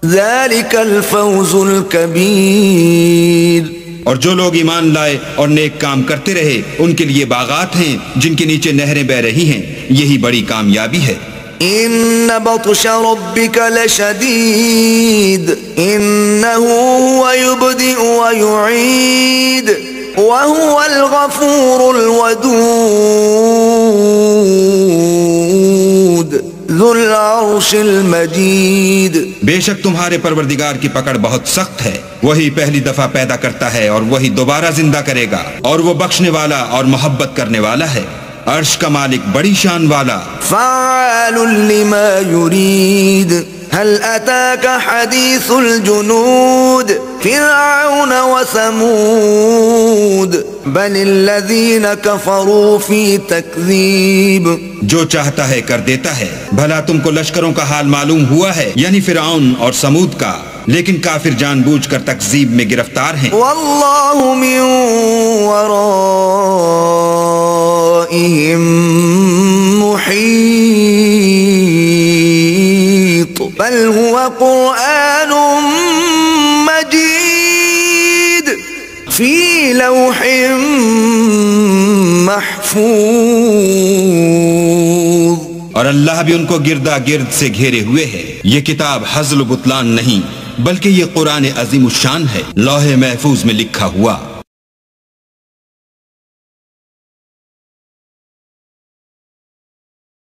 ذلك الفوز الكبير۔ اور جو لوگ ایمان لائے اور نیک کام کرتے رہے ان کے لیے باغات ہیں جن کے نیچے نہریں بہ رہی ہیں، یہی بڑی کامیابی ہے۔ ان بطش ربك لشديد انه هو يبدئ ويعيد وهو الغفور الودود ذو العرش المجید۔ بے شک تمہارے پروردگار کی پکڑ بہت سخت ہے، وہی پہلی دفعہ پیدا کرتا ہے اور وہی دوبارہ زندہ کرے گا، اور وہ بخشنے والا اور محبت کرنے والا ہے، عرش کا مالک بڑی شان والا۔ فعال لما يريد هل أتاك حديث الجنود فرعون وثمود بل الذين كفروا في تكذيب۔ جو چاہتا ہے کر دیتا ہے، بھلا تم کو لشکروں کا حال معلوم ہوا ہے، یعنی فرعون اور سمود کا، لیکن کافر جان بوجھ کر تکذیب میں گرفتار ہیں۔ والله من ورائهم محيط بل هو قرآن مجيد في لوح محفوظ۔ اور اللہ بھی ان کو گردا گرد سے گھیرے ہوئے ہے، یہ کتاب ہزل و بطلان نہیں بلکہ یہ قرآن عظیم الشان ہے، لوح محفوظ میں لکھا ہوا۔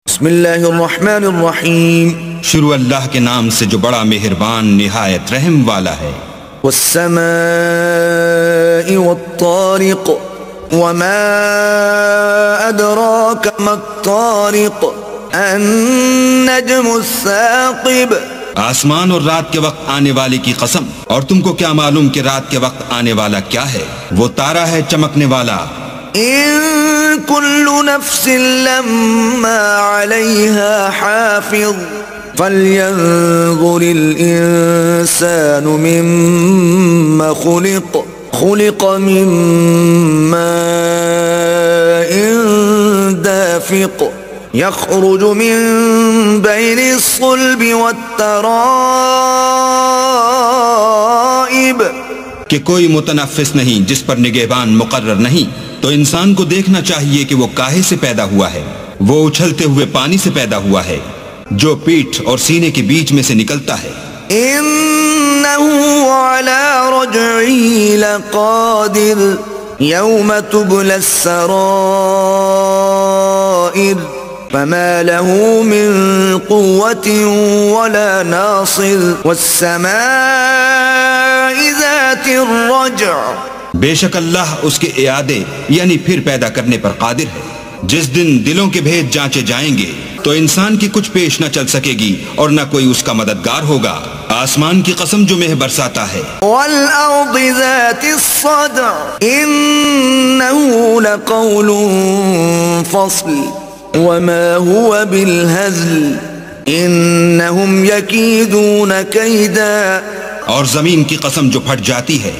بسم اللہ الرحمن الرحیم۔ شروع اللہ کے نام سے جو بڑا مہربان نہایت رحم والا ہے۔ والسماء والطارق وما أدراك ما الطارق النجم الثاقب۔ آسمان اور رات کے وقت آنے والے کی قسم، اور تم کو کیا معلوم کہ رات کے وقت آنے والا کیا ہے؟ وہ تارا ہے چمکنے والا۔ ان كل نفس لما عليها حافظ فلينظر الإنسان مما خلق خلق من ماء دافق يخرج من بين الصلب والترائب۔ کہ کوئی متنفس نہیں جس پر نگہبان مقرر نہیں، تو انسان کو دیکھنا چاہیے کہ وہ کاہے سے پیدا ہوا ہے؟ وہ اچھلتے ہوئے پانی سے پیدا ہوا ہے جو پیٹھ اور سینے کے بیچ میں سے نکلتا ہے۔ انه على رجعه لقادر يوم تبلى السرائر فما له من قوة ولا ناصر والسماء ذات الرجع۔ بے شک اللہ اس کے اعادے یعنی پھر پیدا کرنے پر قادر ہے۔ جس دن دلوں کے بھید جانچے جائیں گے تو انسان کی کچھ پیش نہ چل سکے گی اور نہ کوئی اس کا مددگار ہوگا۔ آسمان کی قسم جو مہ برساتا ہے۔ والأرض ذات الصدع إنه لقول فصل وما هو بالهزل إنهم يكيدون كيدا۔ اور زمین کی قسم جو پھٹ جاتی ہے،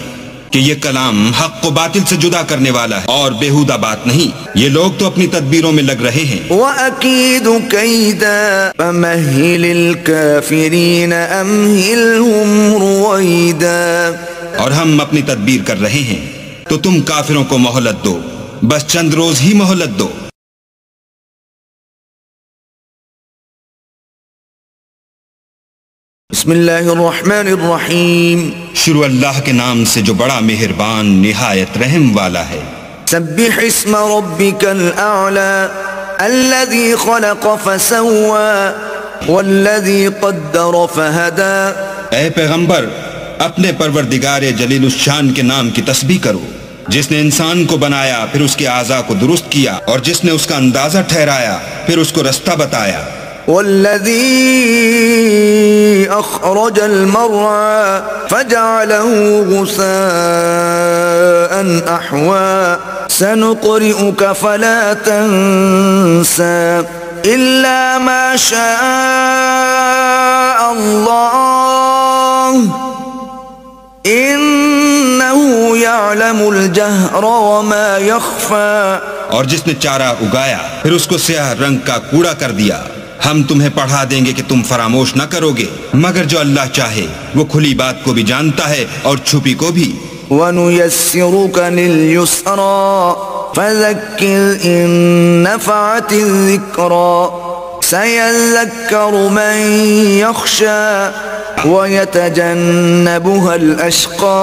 کہ یہ کلام حق کو باطل سے جدا کرنے والا ہے اور بیہودہ بات نہیں۔ یہ لوگ تو اپنی تدبیروں میں لگ رہے ہیں۔ وَأَكِيدُ كَيْدًا فَمَهِّلِ الْكَافِرِينَ أَمْهِلْهُمْ رُوَيْدًا۔ اور ہم اپنی تدبیر کر رہے ہیں تو تم کافروں کو مہلت دو، بس چند روز ہی مہلت دو۔ بسم اللہ الرحمن الرحیم۔ شروع اللہ کے نام سے جو بڑا مہربان نہایت رحم والا ہے۔ سبح اسم ربک الاعلی الذی خلق فسوى والذی قدر فہدى۔ اے پیغمبر، اپنے پروردگار جلیل الشان کے نام کی تسبیح کرو، جس نے انسان کو بنایا پھر اس کے اعضاء کو درست کیا، اور جس نے اس کا اندازہ ٹھہرایا پھر اس کو رستہ بتایا۔ والذی اخرج المرعى فجعله غثاء احوى سنقرئك فلا تنسى الا ما شاء الله انه يعلم الجهر وما يخفى۔ اور جس نے چارہ اگایا پھر اس کو سیاہ رنگ کا کوڑا کر دیا، ہم تمہیں پڑھا دیں گے کہ تم فراموش نہ کرو گے، مگر جو اللہ چاہے وہ کھلی بات کو بھی جانتا ہے اور چھپی کو بھی۔ وَنُيَسِّرُكَ لِلْيُسْرَى فَذَكِّرْ إِن نَّفَعَتِ الذِّكْرَى سَيَذَّكَّرُ مَن يَخْشَى وَيَتَجَنَّبُهَا الْأَشْقَى۔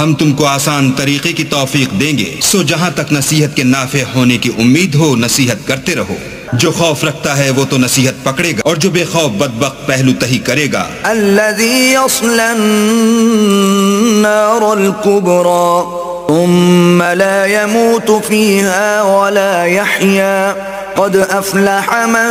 ہم تم کو آسان طریقے کی توفیق دیں گے، سو جہاں تک نصیحت کے نافع ہونے کی امید ہو نصیحت کرتے رہو۔ جو خوف رکھتا ہے وہ تو نصیحت پکڑے گا، اور جو بے خوف بدبخت پہلو تہی کرے گا۔ الذي يصلى النار الكبرى ثم لا يموت فيها ولا يحيا قد أفلح من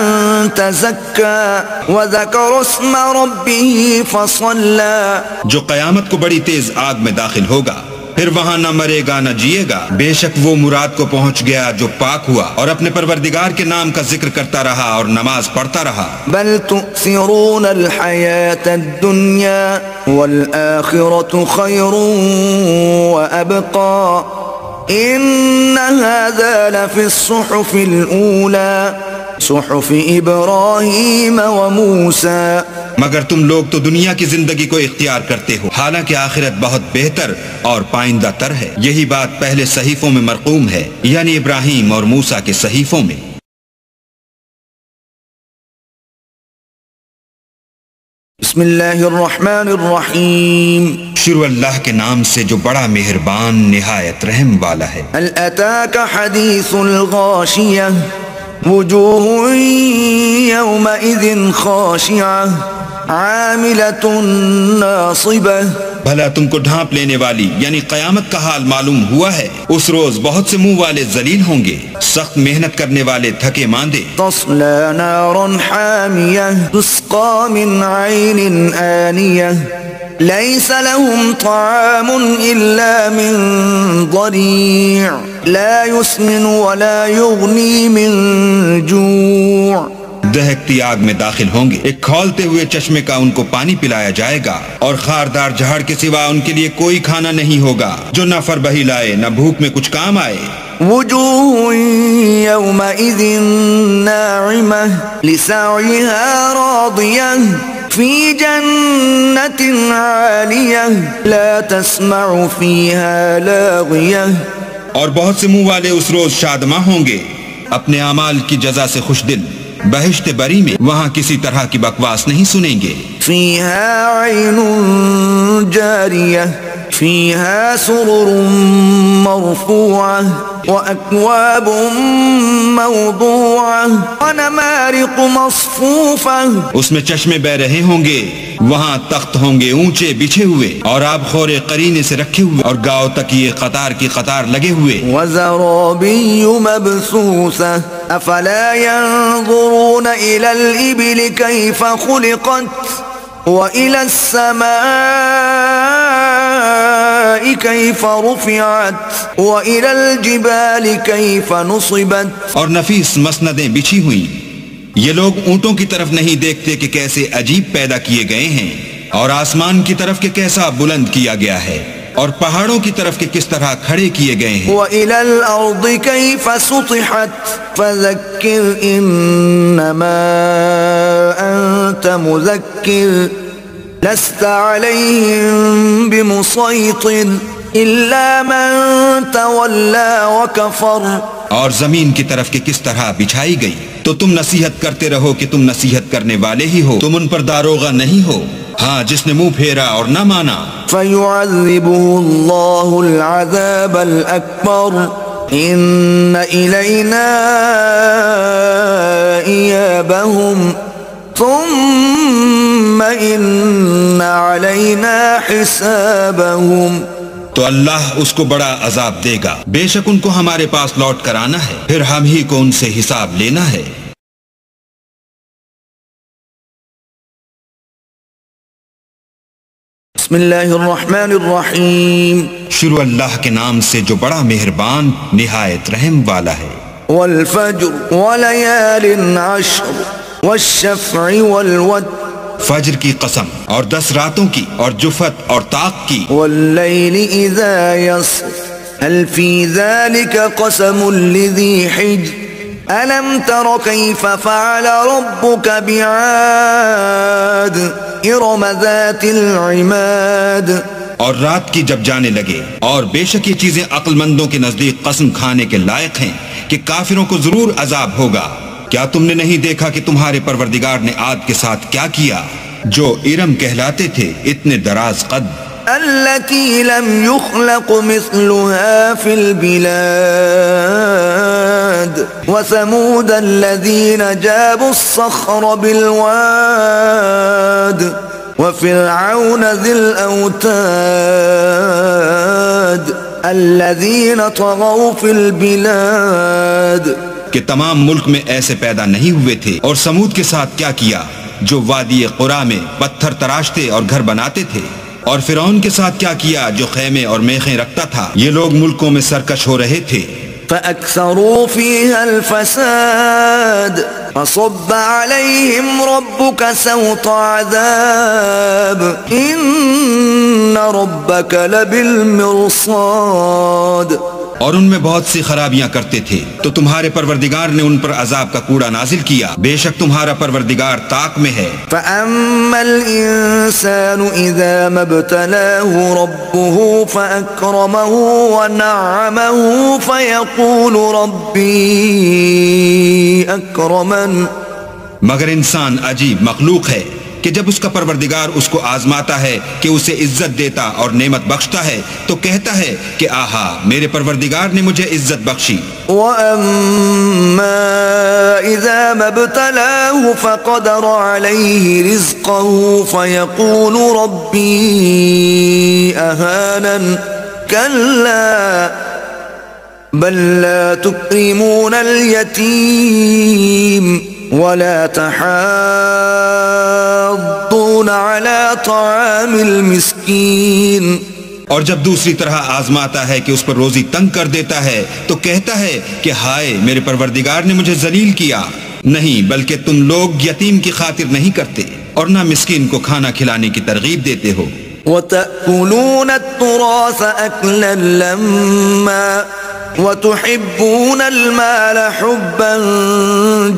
تزكى وذكر اسم ربه فصلى۔ جو قیامت کو بڑی تیز آگ میں داخل ہوگا، پھر وہاں نہ مرے گا نہ جیے گا، بے شک وہ مراد کو پہنچ گیا جو پاک ہوا اور اپنے پروردگار کے نام کا ذکر کرتا رہا اور نماز پڑھتا رہا۔ بل تؤثرون الحياة الدنيا والآخرة خير وأبقى إن هذا لفي الصحف الأولى صحف إبراهيم وموسى۔ مگر تم لوگ تو دنیا کی زندگی کو اختیار کرتے ہو، حالانکہ آخرت بہت بہتر اور پائندہ تر ہے۔ یہی بات پہلے صحیفوں میں مرقوم ہے، یعنی ابراہیم اور موسیٰ کے صحیفوں میں۔ بسم اللہ الرحمن الرحیم۔ شروع اللہ کے نام سے جو بڑا مہربان نہایت رحم والا ہے۔ هل أتاك حديث الغاشية وجوه يومئذ خاشعة عاملة ناصبة۔ بھلا تم کو ڈھانپ لینے والی یعنی قیامت کا حال معلوم ہوا ہے؟ اس روز بہت سے منہ والے ذلیل ہوں گے، سخت محنت کرنے والے تھکے ماندے۔ تصلى نارا حامية تسقى من عين آنية ليس لهم طعام إلا من ضريع لا يسمن ولا يغني من جوع۔ دہکتی آگ میں داخل ہوں گے، ایک کھولتے ہوئے چشمے کا ان کو پانی پلایا جائے گا، اور خاردار جھاڑ کے سوا ان کے لیے کوئی کھانا نہیں ہوگا جو نہ فربہی لائے نہ بھوک میں کچھ کام آئے۔ وجوه يومئذ ناعمة لسعيها راضية في جنة عالية لا تسمع فيها لاغية۔ اور بہت سے منہ والے اس روز شادماں ہوں گے، اپنے اعمال کی جزا سے خوش دل، بہشت بری میں وہاں کسی طرح کی بکواس نہیں سنیں گے۔ فيها عين جارية فيها سرر مرفوعة وأكواب موضوعة ونمارق مصفوفة۔ اس میں چشمے بہ رہے ہوں گے، وہاں تخت ہوں گے اونچے بچھے ہوئے، اور آب خورے قرینے سے رکھے ہوئے، اور گاؤ تکیے قطار کی قطار لگے ہوئے۔ وزرابي مبثوثة أفلا ينظرون إلى الإبل كيف خلقت وإلى السماء كيف رفعت وإلى الجبال كيف نصبت۔ اور نفیس مسندیں بچھی ہوئی، یہ لوگ اونٹوں کی طرف نہیں دیکھتے کہ کیسے عجیب پیدا کیے گئے ہیں، اور آسمان کی طرف کہ کیسا بلند کیا گیا ہے۔ اور پہاڑوں کی طرف کے کس طرح کھڑے کیے گئے ہیں. وَإِلَى الْأَرْضِ كَيْفَ سُطِحَتْ فَذَكِّرْ إِنَّمَا أَنْتَ مُذَكِّرٌ لَسْتَ عَلَيْهِمْ بِمُصَيْطِرٍ إِلَّا مَنْ تَوَلَّى وَكَفَرَ. اور زمین کی طرف کے کس طرح بچھائی گئی تو تم نصیحت کرتے رہو کہ تم نصیحت کرنے والے ہی ہو، تم ان پر داروغہ نہیں ہو. ہاں، جس نے منہ پھیرا اور نہ مانا. فَيُعَذِّبُهُ اللَّهُ الْعَذَابَ الْأَكْبَرَ إِنَّ إِلَيْنَا إِيَابَهُمْ ثُمَّ إِنَّ عَلَيْنَا حِسَابَهُمْ. تو اللہ اس کو بڑا عذاب دے گا، بے شک ان کو ہمارے پاس لوٹ کر آنا ہے، پھر ہم ہی کو ان سے حساب لینا ہے. بسم اللہ الرحمن الرحیم. شروع اللہ کے نام سے جو بڑا مہربان نہایت رحم والا ہے. والفجر وليال عشر والشفع والوتر. فجر کی قسم اور 10 راتوں کی اور جفت اور طاق کی. واللیل اذا یسر هل فی ذلك قسم لذی حجر الم تر کیف فعل ربک بعاد ارم ذات العماد. اور رات کی جب جانے لگے، اور بے شک یہ چیزیں عقل مندوں کے نزدیک قسم کھانے کے لائق ہیں کہ کافروں کو ضرور عذاب ہوگا. کیا تم نے نہیں دیکھا کہ تمہارے پروردگار نے عاد کے ساتھ کیا کیا جو ارم کہلاتے تھے، اتنے دراز قد. التي لم يخلق مثلها في البلاد وثمود الذين جابوا الصخر بالواد وفرعون ذي الأوتاد الذين طغوا في البلاد. کہ تمام ملک میں ایسے پیدا نہیں ہوئے تھے. اور سمود کے ساتھ کیا کیا جو وادی قرا میں پتھر تراشتے اور گھر بناتے تھے. اور فرعون کے ساتھ کیا کیا جو خیمے اور میخیں رکھتا تھا. یہ لوگ ملکوں میں سرکش ہو رہے تھے. فَأَكْثَرُوا فِيهَا الْفَسَادَ فَصَبَّ عَلَيْهِمْ رَبُّكَ سَوْطَ عَذَابٍ إِنَّ رَبَّكَ لَبِالْمِرْصَادِ. اور ان میں بہت سی خرابیاں کرتے تھے تو تمہارے پروردگار نے ان پر عذاب کا کوڑا نازل کیا. بے شک تمہارا پروردگار طاق میں ہے. فَأَمَّا الْإِنسَانُ إِذَا مَا ابْتَلَاهُ رَبُّهُ فَأَكْرَمَهُ وَنَعَّمَهُ فَيَقُولُ رَبِّي أَكْرَمَنِ. مگر انسان عجیب مخلوق ہے کہ جب اس کا پروردگار اس کو آزماتا ہے کہ اسے عزت دیتا اور نعمت بخشتا ہے تو کہتا ہے کہ آہا میرے پروردگار نے مجھے عزت بخشی. وَأَمَّا إِذَا مَا ابْتَلَاهُ فَقَدَرَ عَلَيْهِ رِزْقَهُ فَيَقُولُ رَبِّي أَهَانَنِ. كَلَّا بَل لَّا تُكْرِمُونَ الْيَتِيمَ وَلَا تَحَاضُّونَ عَلَى طَعَامِ الْمِسْكِينِ. اور جب دوسری طرح آزماتا ہے کہ اس پر روزی تنگ کر دیتا ہے تو کہتا ہے کہ ہائے میرے پروردگار نے مجھے ذلیل کیا. نہیں، بلکہ تم لوگ یتیم کی خاطر نہیں کرتے اور نہ مسکین کو کھانا کھلانے کی ترغیب دیتے ہو. وَتَأْكُلُونَ التُّرَاثَ أَكْلًا لَمًّا وَتُحِبُّونَ الْمَالَ حُبًّا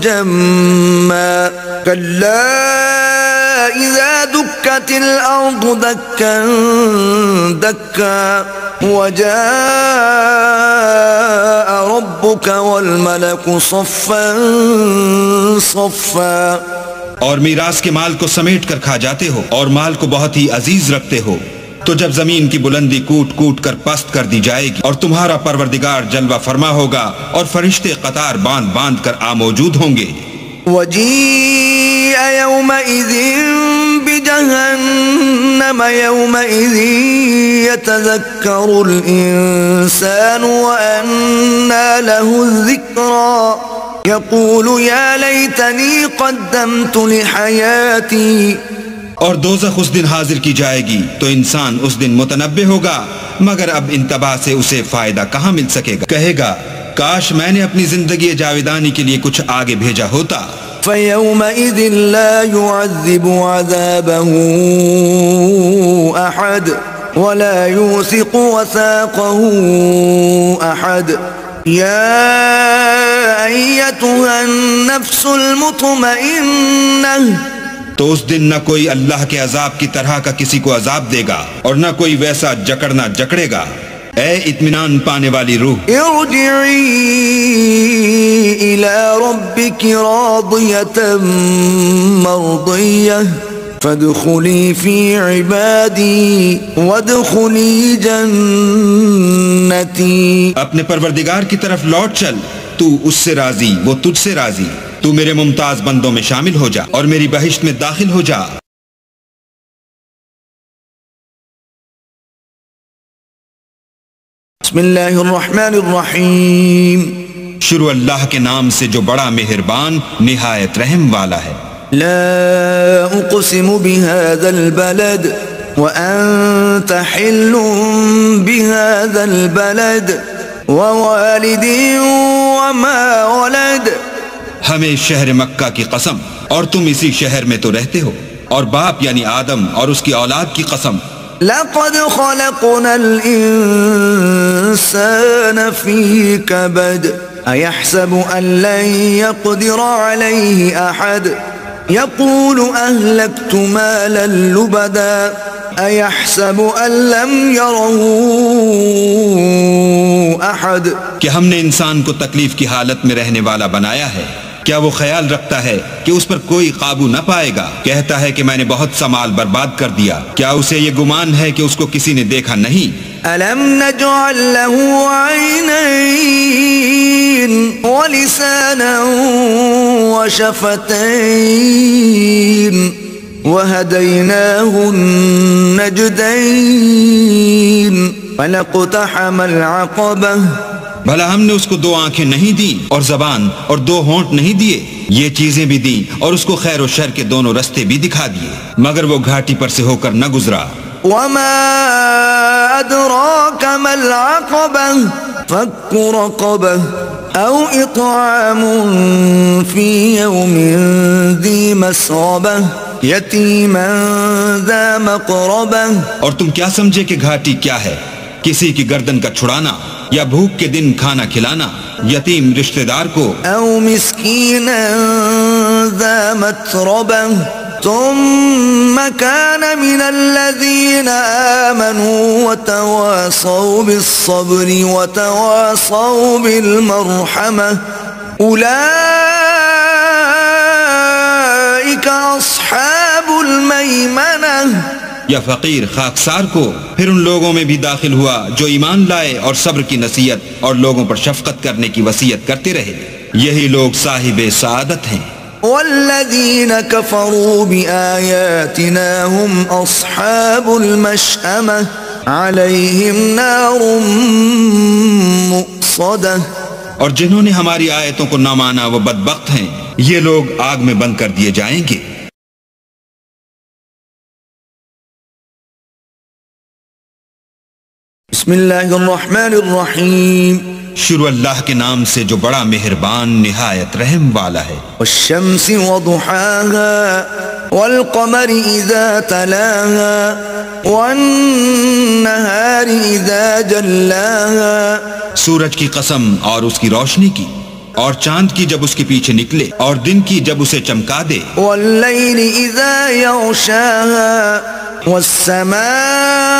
جَمًّا. كَلَّا إِذَا دُكَّتِ الْأَرْضُ دَكًّا دَكًّا وَجَاءَ رَبُّكَ وَالْمَلَكُ صَفًّا صَفًّا. اور میراث کے مال کو سمیٹ کر کھا جاتے ہو اور مال کو بہت ہی عزیز رکھتے ہو. تو جب زمین کی بلندی کوٹ کوٹ کر پست کر دی جائے گی اور تمہارا پروردگار جلوہ فرما ہوگا اور فرشتے قطار باندھ باندھ کر موجود ہوں گے. وَجِيءَ يَوْمَئِذٍ بِجَهَنَّمَ يَوْمَئِذٍ يَتَذَكَّرُ الْإِنسَانُ وَأَنَّى لَهُ الذِّكْرَى يَقُولُ يَا لَيْتَنِي قَدَّمْتُ لِحَيَاتِي. اور دوزخ اس دن حاضر کی جائے گی تو انسان اس دن متنبہ ہوگا مگر اب انتباہ سے اسے فائدہ کہاں مل سکے گا. کہے گا کاش میں نے اپنی زندگی جاویدانی کے لیے کچھ آگے بھیجا ہوتا. فَيَوْمَئِذٍ لَا يُعَذِّبُ عَذَابَهُ أَحَدٌ ولا يوثق وثاقه أحد يا أيتها النفس المطمئنة تو اس دن نہ کوئی اللہ کے عذاب کی طرح کا کسی کو عذاب دے گا اور نہ کوئی ویسا جکڑنا جکڑے گا۔ اے اطمینان پانے والی روح، ارجعی إلى ربك راضية مرضية فادخلی فی عبادی وادخلی جنتی۔ اپنے پروردگار کی طرف لوٹ چل، تو اس سے راضی، وہ تجھ سے راضی، تو میرے ممتاز بندوں میں شامل ہو جا اور میری بہشت میں داخل ہو جا۔ بسم اللہ الرحمن الرحیم۔ شروع اللہ کے نام سے جو بڑا مہربان نہایت رحم والا ہے۔ لا اقسم بهذا البلد وانت حل بهذا البلد ووالد وما ولد۔ ہمیں شہر مکہ کی قسم، اور تم اسی شہر میں تو رہتے ہو، اور باپ یعنی آدم اور اس کی اولاد کی قسم۔ لقد خلقنا الانسان في كبد ايحسب ان لن يقدر عليه احد يقول اهلكت مالا لبدا ايحسب ان لم يره احد۔ کہ ہم نے انسان کو تکلیف کی حالت میں رہنے والا بنایا ہے، کیا وہ خیال رکھتا ہے کہ اس پر کوئی قابو نہ پائے گا؟ کہتا ہے کہ میں نے بہت سا مال برباد کر دیا، کیا اسے یہ گمان ہے کہ اس کو کسی نے دیکھا نہیں؟ أَلَمْ نَجْعَلْ لَهُ عَيْنَيْنِ وَلِسَانًا وَشَفَتَيْنِ وَهَدَيْنَاهُ النَّجْدَيْنِ فَلَاقْتَحَمَ الْعَقَبَةَ۔ بھلا ہم نے اس کو دو آنکھیں نہیں دی اور زبان اور دو ہونٹ نہیں دیے؟ یہ چیزیں بھی دی اور اس کو خیر و شر کے دونوں رستے بھی دکھا دیے، مگر وہ گھاٹی پر سے ہو کر نہ گزرا۔ وما أدراك ما العقبة فك رقبة أو إطعام في يوم ذي مسغبة يتيما ذا مقربة۔ اور تم کیا سمجھے کہ گھاٹی کیا ہے؟ کسی کی گردن کا چھڑانا یا بھوک کے دن کھانا کھلانا یتیم رشتہ دار کو، أو مسكينا ذا متربة ثم كان من الذين آمنوا وتواصوا بالصبر وتواصوا بالمرحمة أولئك أصحاب الميمنة۔ یا فقیر خاکسار کو پھر ان لوگوں میں بھی داخل ہوا جو ایمان لائے اور صبر کی نصیحت اور لوگوں پر شفقت کرنے کی وصیت کرتے رہے، یہی لوگ صاحب سعادت ہیں۔ والذين كفروا بآياتنا هم أصحاب المشأمة عليهم نار مؤصدة۔ اور جنہوں نے ہماری آیتوں کو نہ مانا وہ بدبخت ہیں، یہ لوگ آگ میں بند کر دیے جائیں گے۔ بسم اللہ الرحمن الرحیم۔ شروع اللہ کے نام سے جو بڑا مہربان نہایت رحم والا ہے۔ والشمس وضحاها والقمر اذا تلاها والنهار اذا جلاها۔ سورج کی قسم اور اس کی روشنی کی، اور چاند کی جب اس کے پیچھے نکلے، اور دن کی جب اسے چمکا دے۔ واللیل اذا یغشاها والسماء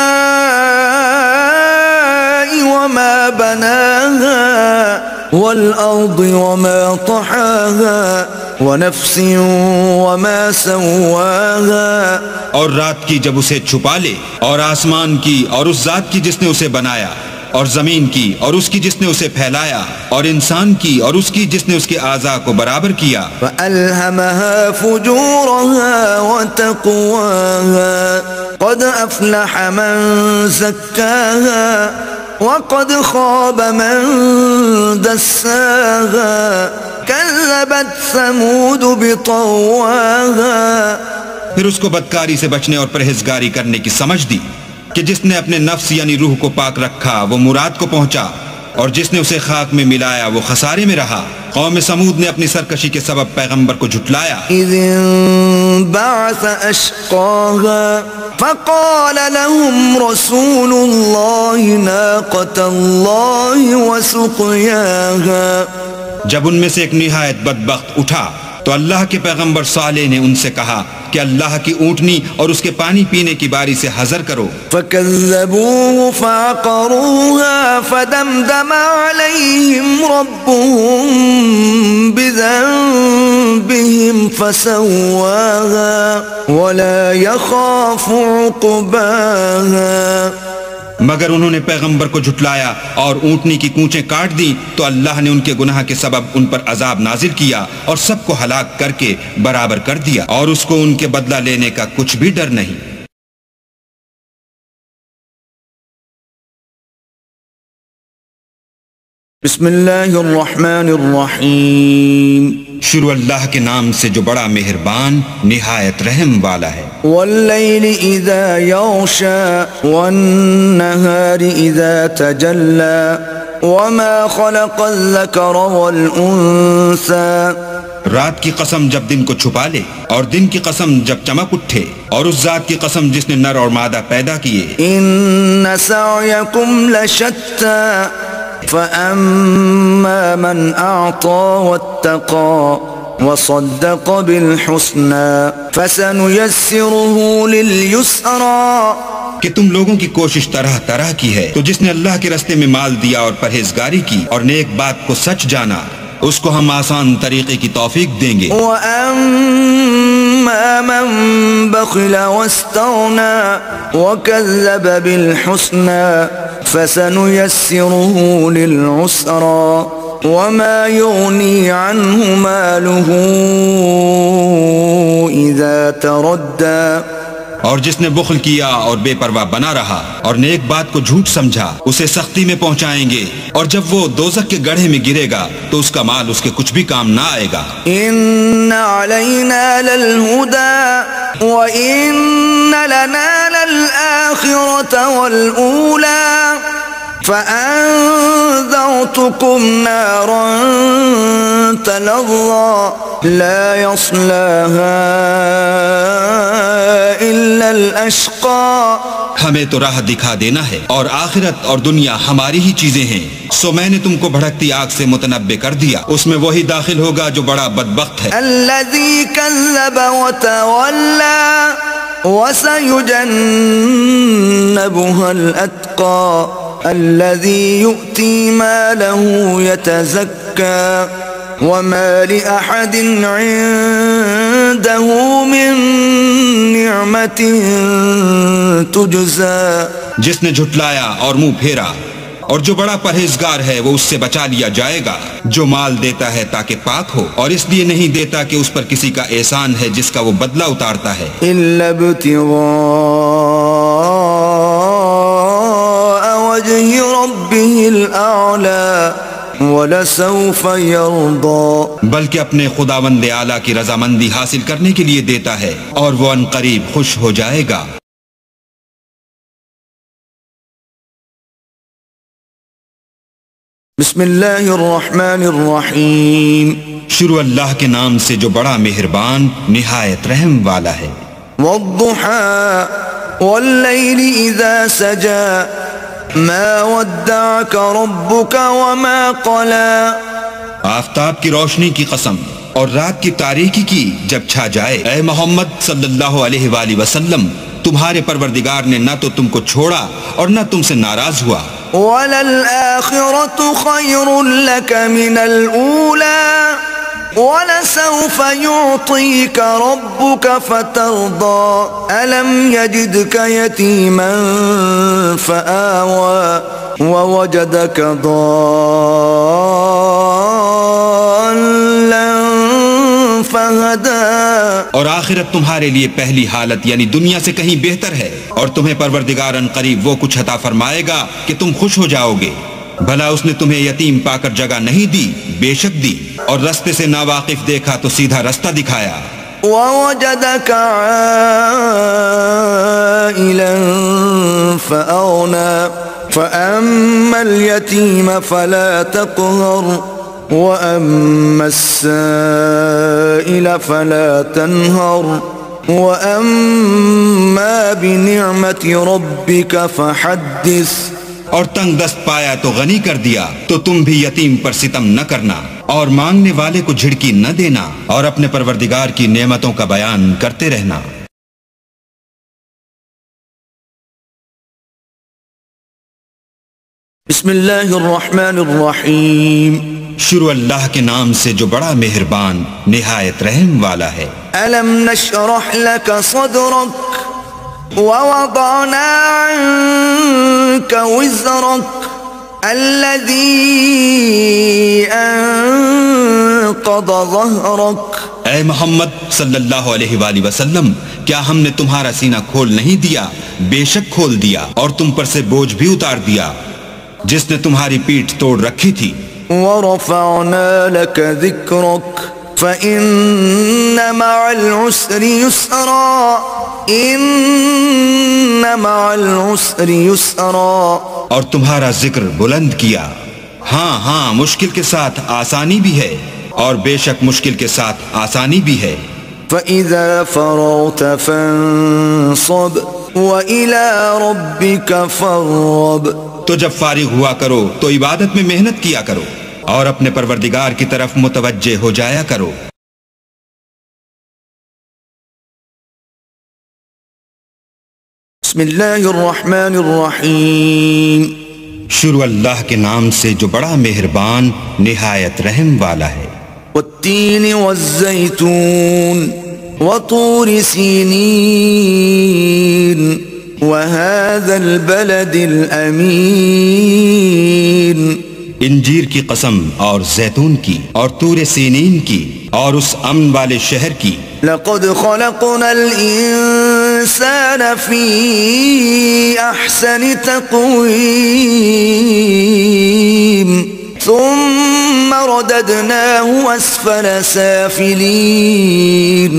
وما بناها والأرض وما طحاها ونفس وما سواها۔ اور رات کی جب اسے چھپا لے، اور آسمان کی اور اس ذات کی جس نے اسے بنایا، اور زمین کی اور اس کی جس نے اسے پھیلایا، اور انسان کی اور اس کی جس نے اس کے اعضاء کو برابر کیا۔ فألهمها فجورها وتقواها قد أفلح من زكاها وقد خاب من دساها كذبت ثمود بطواها۔ پھر اس کو بدکاری سے بچنے اور پرہیزگاری کرنے کی سمجھ دی کہ جس نے اپنے نفس یعنی روح کو پاک رکھا وہ مراد کو پہنچا، اور جس نے اسے خاک میں ملایا وہ خسارے میں رہا۔ قوم سمود نے اپنی سرکشی کے سبب پیغمبر کو جھٹلایا۔ اذ انبعث اشقاها فقال لهم رسول الله ناقة الله وسقياها. جب ان میں سے ایک نہایت بدبخت اٹھا تو اللہ کے پیغمبر صالح نے ان سے کہا کہ اللہ کی اونٹنی اور اس کے پانی پینے کی باری سے حذر کرو. فكذبوه فعقروها فدمدم عليهم ربهم بذنبهم فسواها ولا يخاف عقباها. مگر انہوں نے پیغمبر کو جھٹلایا اور اونٹنی کی کونچیں کاٹ دی تو اللہ نے ان کے گناہ کے سبب ان پر عذاب نازل کیا اور سب کو ہلاک کر کے برابر کر دیا اور اس کو ان کے بدلہ لینے کا کچھ بھی ڈر نہیں. بسم اللہ الرحمن الرحیم. شروع اللہ کے نام سے جو بڑا مہربان نہایت رحم والا ہے. واللیل اذا یغشا والنہار اذا تجلا وما خلق الذکر والانثى. رات کی قسم جب دن کو چھپا لے اور دن کی قسم جب چمک اٹھے اور اس ذات کی قسم جس نے نر اور مادہ پیدا کیے. ان سعیکم لشتی فأما من أعطى واتقى وصدق بالحسنى فسنيسره لليسرى. کہ تم لوگوں کی کوشش طرح طرح کی ہے تو جس نے اللہ کے راستے میں مال دیا اور پرہیزگاری کی اور نیک بات کو سچ جانا اس کو ہم آسان طریقے کی توفیق دیں گے. وَأَمَّا مَن بَخِلَ وَاسْتَغْنَى وَكَذَّبَ بِالْحُسْنَى فَسَنُيَسِّرُهُ لِلْعُسْرَى وَمَا يُغْنِي عَنْهُ مَالُهُ إِذَا تَرَدَّى. اور جس نے بخل کیا اور بے پرواہ بنا رہا اور نیک بات کو جھوٹ سمجھا اسے سختی میں پہنچائیں گے اور جب وہ دوزخ کے گڑھے میں گرے گا تو اس کا مال اس کے کچھ بھی کام نہ آئے گا. ان علینا للہدى وان لنا للآخرة والأولى فأنذرتكم نارا تلظى لا يصلاها إلا الأشقى. ہمیں تو راہ دکھا دینا ہے اور آخرت اور دنیا ہماری ہی چیزیں ہیں سو میں نے تم کو بھڑکتی آگ سے متنبع کر دیا اس میں وہی داخل ہوگا جو بڑا بدبخت ہے. الذي كذب وتولى وسيجنبها الأتقى الذي يؤتي ماله يتزكى وما لأحد عنده من نعمة تجزى. جس نے جھٹلایا اور منہ پھیرا اور جو بڑا پرہیزگار ہے وہ اس سے بچا لیا جائے گا. جو مال دیتا ہے تاکہ پاک ہو اور اس لیے نہیں دیتا کہ اس پر کسی کا احسان ہے جس کا وہ بدلہ اتارتا ہے. إلا ابتغاء وجه ربه الأعلى وَلَسَوْفَ يَرْضَى. بلکہ اپنے خداوند اعلیٰ کی رضامندی حاصل کرنے کے لیے دیتا ہے اور وہ ان قریب خوش ہو جائے گا. بسم اللہ الرحمن الرحیم. شروع اللہ کے نام سے جو بڑا مہربان نہایت رحم والا ہے. وَالضُّحَى وَاللَّيْلِ إِذَا سَجَى مَا وَدَّعَكَ رَبُّكَ وَمَا قَلَى. آفتاب کی روشنی کی قسم اور رات کی تاریکی کی جب چھا جائے اے محمد صلی اللہ علیہ وآلہ وسلم تمہارے پروردگار نے نہ تو تم کو چھوڑا اور نہ تم سے ناراض ہوا. وَلَلْآخِرَةُ خَيْرٌ لَكَ مِنَ الْأُولَى وَلَسَوْفَ يُعْطِيكَ رَبُّكَ فَتَرْضَى. أَلَمْ يَجِدْكَ يَتِيمًا فَآوَى وَوَجَدَكَ ضَالًّا فَهَدَى. اور آخرت تمہارے لیے پہلی حالت یعنی دنیا سے کہیں بہتر ہے اور تمہیں پروردگار ان قریب وہ کچھ عطا فرمائے گا کہ تم خوش ہو جاؤ گے. بھلا اس نے تمہیں یتیم پا کر جگہ نہیں دی؟ بے شک دی. اور رستے سے ناواقف دیکھا تو سیدھا رستہ دکھایا. وَوَجَدَكَ عَائِلًا فَأَغْنَى فَأَمَّا الْيَتِيمَ فَلَا تَقْهَرْ وَأَمَّا السَّائِلَ فَلَا تَنْهَرْ وَأَمَّا بِنِعْمَةِ رَبِّكَ فَحَدِّثْ، اور تنگ دست پایا تو غنی کر دیا، تو تم بھی یتیم پر ستم نہ کرنا اور مانگنے والے کو جھڑکی نہ دینا، اور اپنے پروردگار کی نعمتوں کا بیان کرتے رہنا۔ بسم اللہ الرحمن الرحیم، شروع اللہ کے نام سے جو بڑا مہربان نہایت رحم والا ہے۔ أَلَمْ نَشْرَحْ لَكَ صَدْرَكَ وَوَضَعْنَا عَنْكَ وِزْرَكَ الَّذِي أَنْقَضَ ظَهْرَكَ۔ اے محمد صلی اللہ علیہ وآلہ وسلم، کیا ہم نے تمہارا سینہ کھول نہیں دیا؟ بے شک کھول دیا، اور تم پر سے بوجھ بھی اتار دیا جس نے تمہاری پیٹھ توڑ رکھی تھی۔ وَرَفَعْنَا لَكَ ذِكْرَكَ فَإِنَّ مَعَ الْعُسْرِ يُسْرًا إِنَّ مَعَ الْعُسْرِ يُسْرًا، اور تمہارا ذکر بلند کیا، ہاں مشکل کے ساتھ آسانی بھی ہے، اور بے شک مشکل کے ساتھ آسانی بھی ہے۔ فَإِذَا فَرَغْتَ فَانصَبْ وَإِلَى رَبِّكَ فَارْغَب، تو جب فارغ ہوا کرو تو عبادت میں محنت کیا کرو، اور اپنے پروردگار کی طرف متوجہ ہو جایا کرو۔ بسم اللہ الرحمن الرحیم، شروع اللہ کے نام سے جو بڑا مہربان نہایت رحم والا ہے۔ والتین والزیتون وطور سینین وهذا البلد الامین، انجیر کی قسم اور زیتون کی اور طور سینین کی اور اس امن والے شہر کی۔ لقد خلقنا الانسان فی احسن تقویم ثم رددناه اسفل سافلین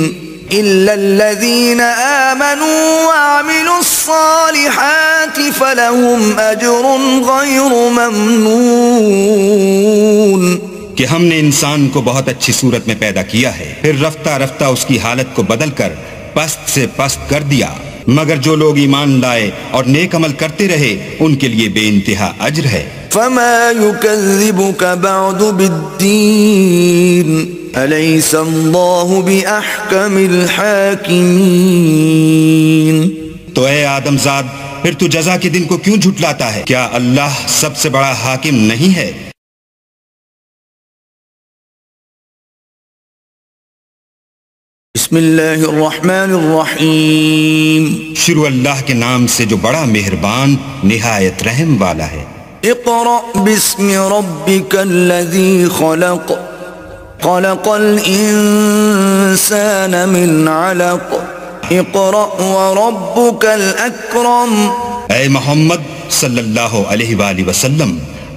إلا الذين آمنوا وعملوا الصالحات فلهم أجر غير ممنون، کہ ہم نے انسان کو بہت اچھی صورت میں پیدا کیا ہے، پھر رفتہ رفتہ اس کی حالت کو بدل کر پست سے پست کر دیا، مگر جو لوگ ایمان لائے اور نیک عمل کرتے رہے ان کے لیے بے انتہا اجر ہے۔ فما يكذبك بعد بالدين أليس الله بأحكم الحاكمين، تو اے آدم زاد، پھر تو جزا کے دن کو کیوں جھٹلاتا ہے؟ کیا اللہ سب سے بڑا حاکم نہیں ہے؟ بسم اللہ الرحمن الرحیم، شروع اللہ کے نام سے جو بڑا مہربان نہایت رحم والا ہے۔ اقرأ باسم ربك الذي خلق خلق الإنسان من علق اقرأ وربك الأكرم۔ اے محمد صلی اللہ علیہ وآلہ وسلم،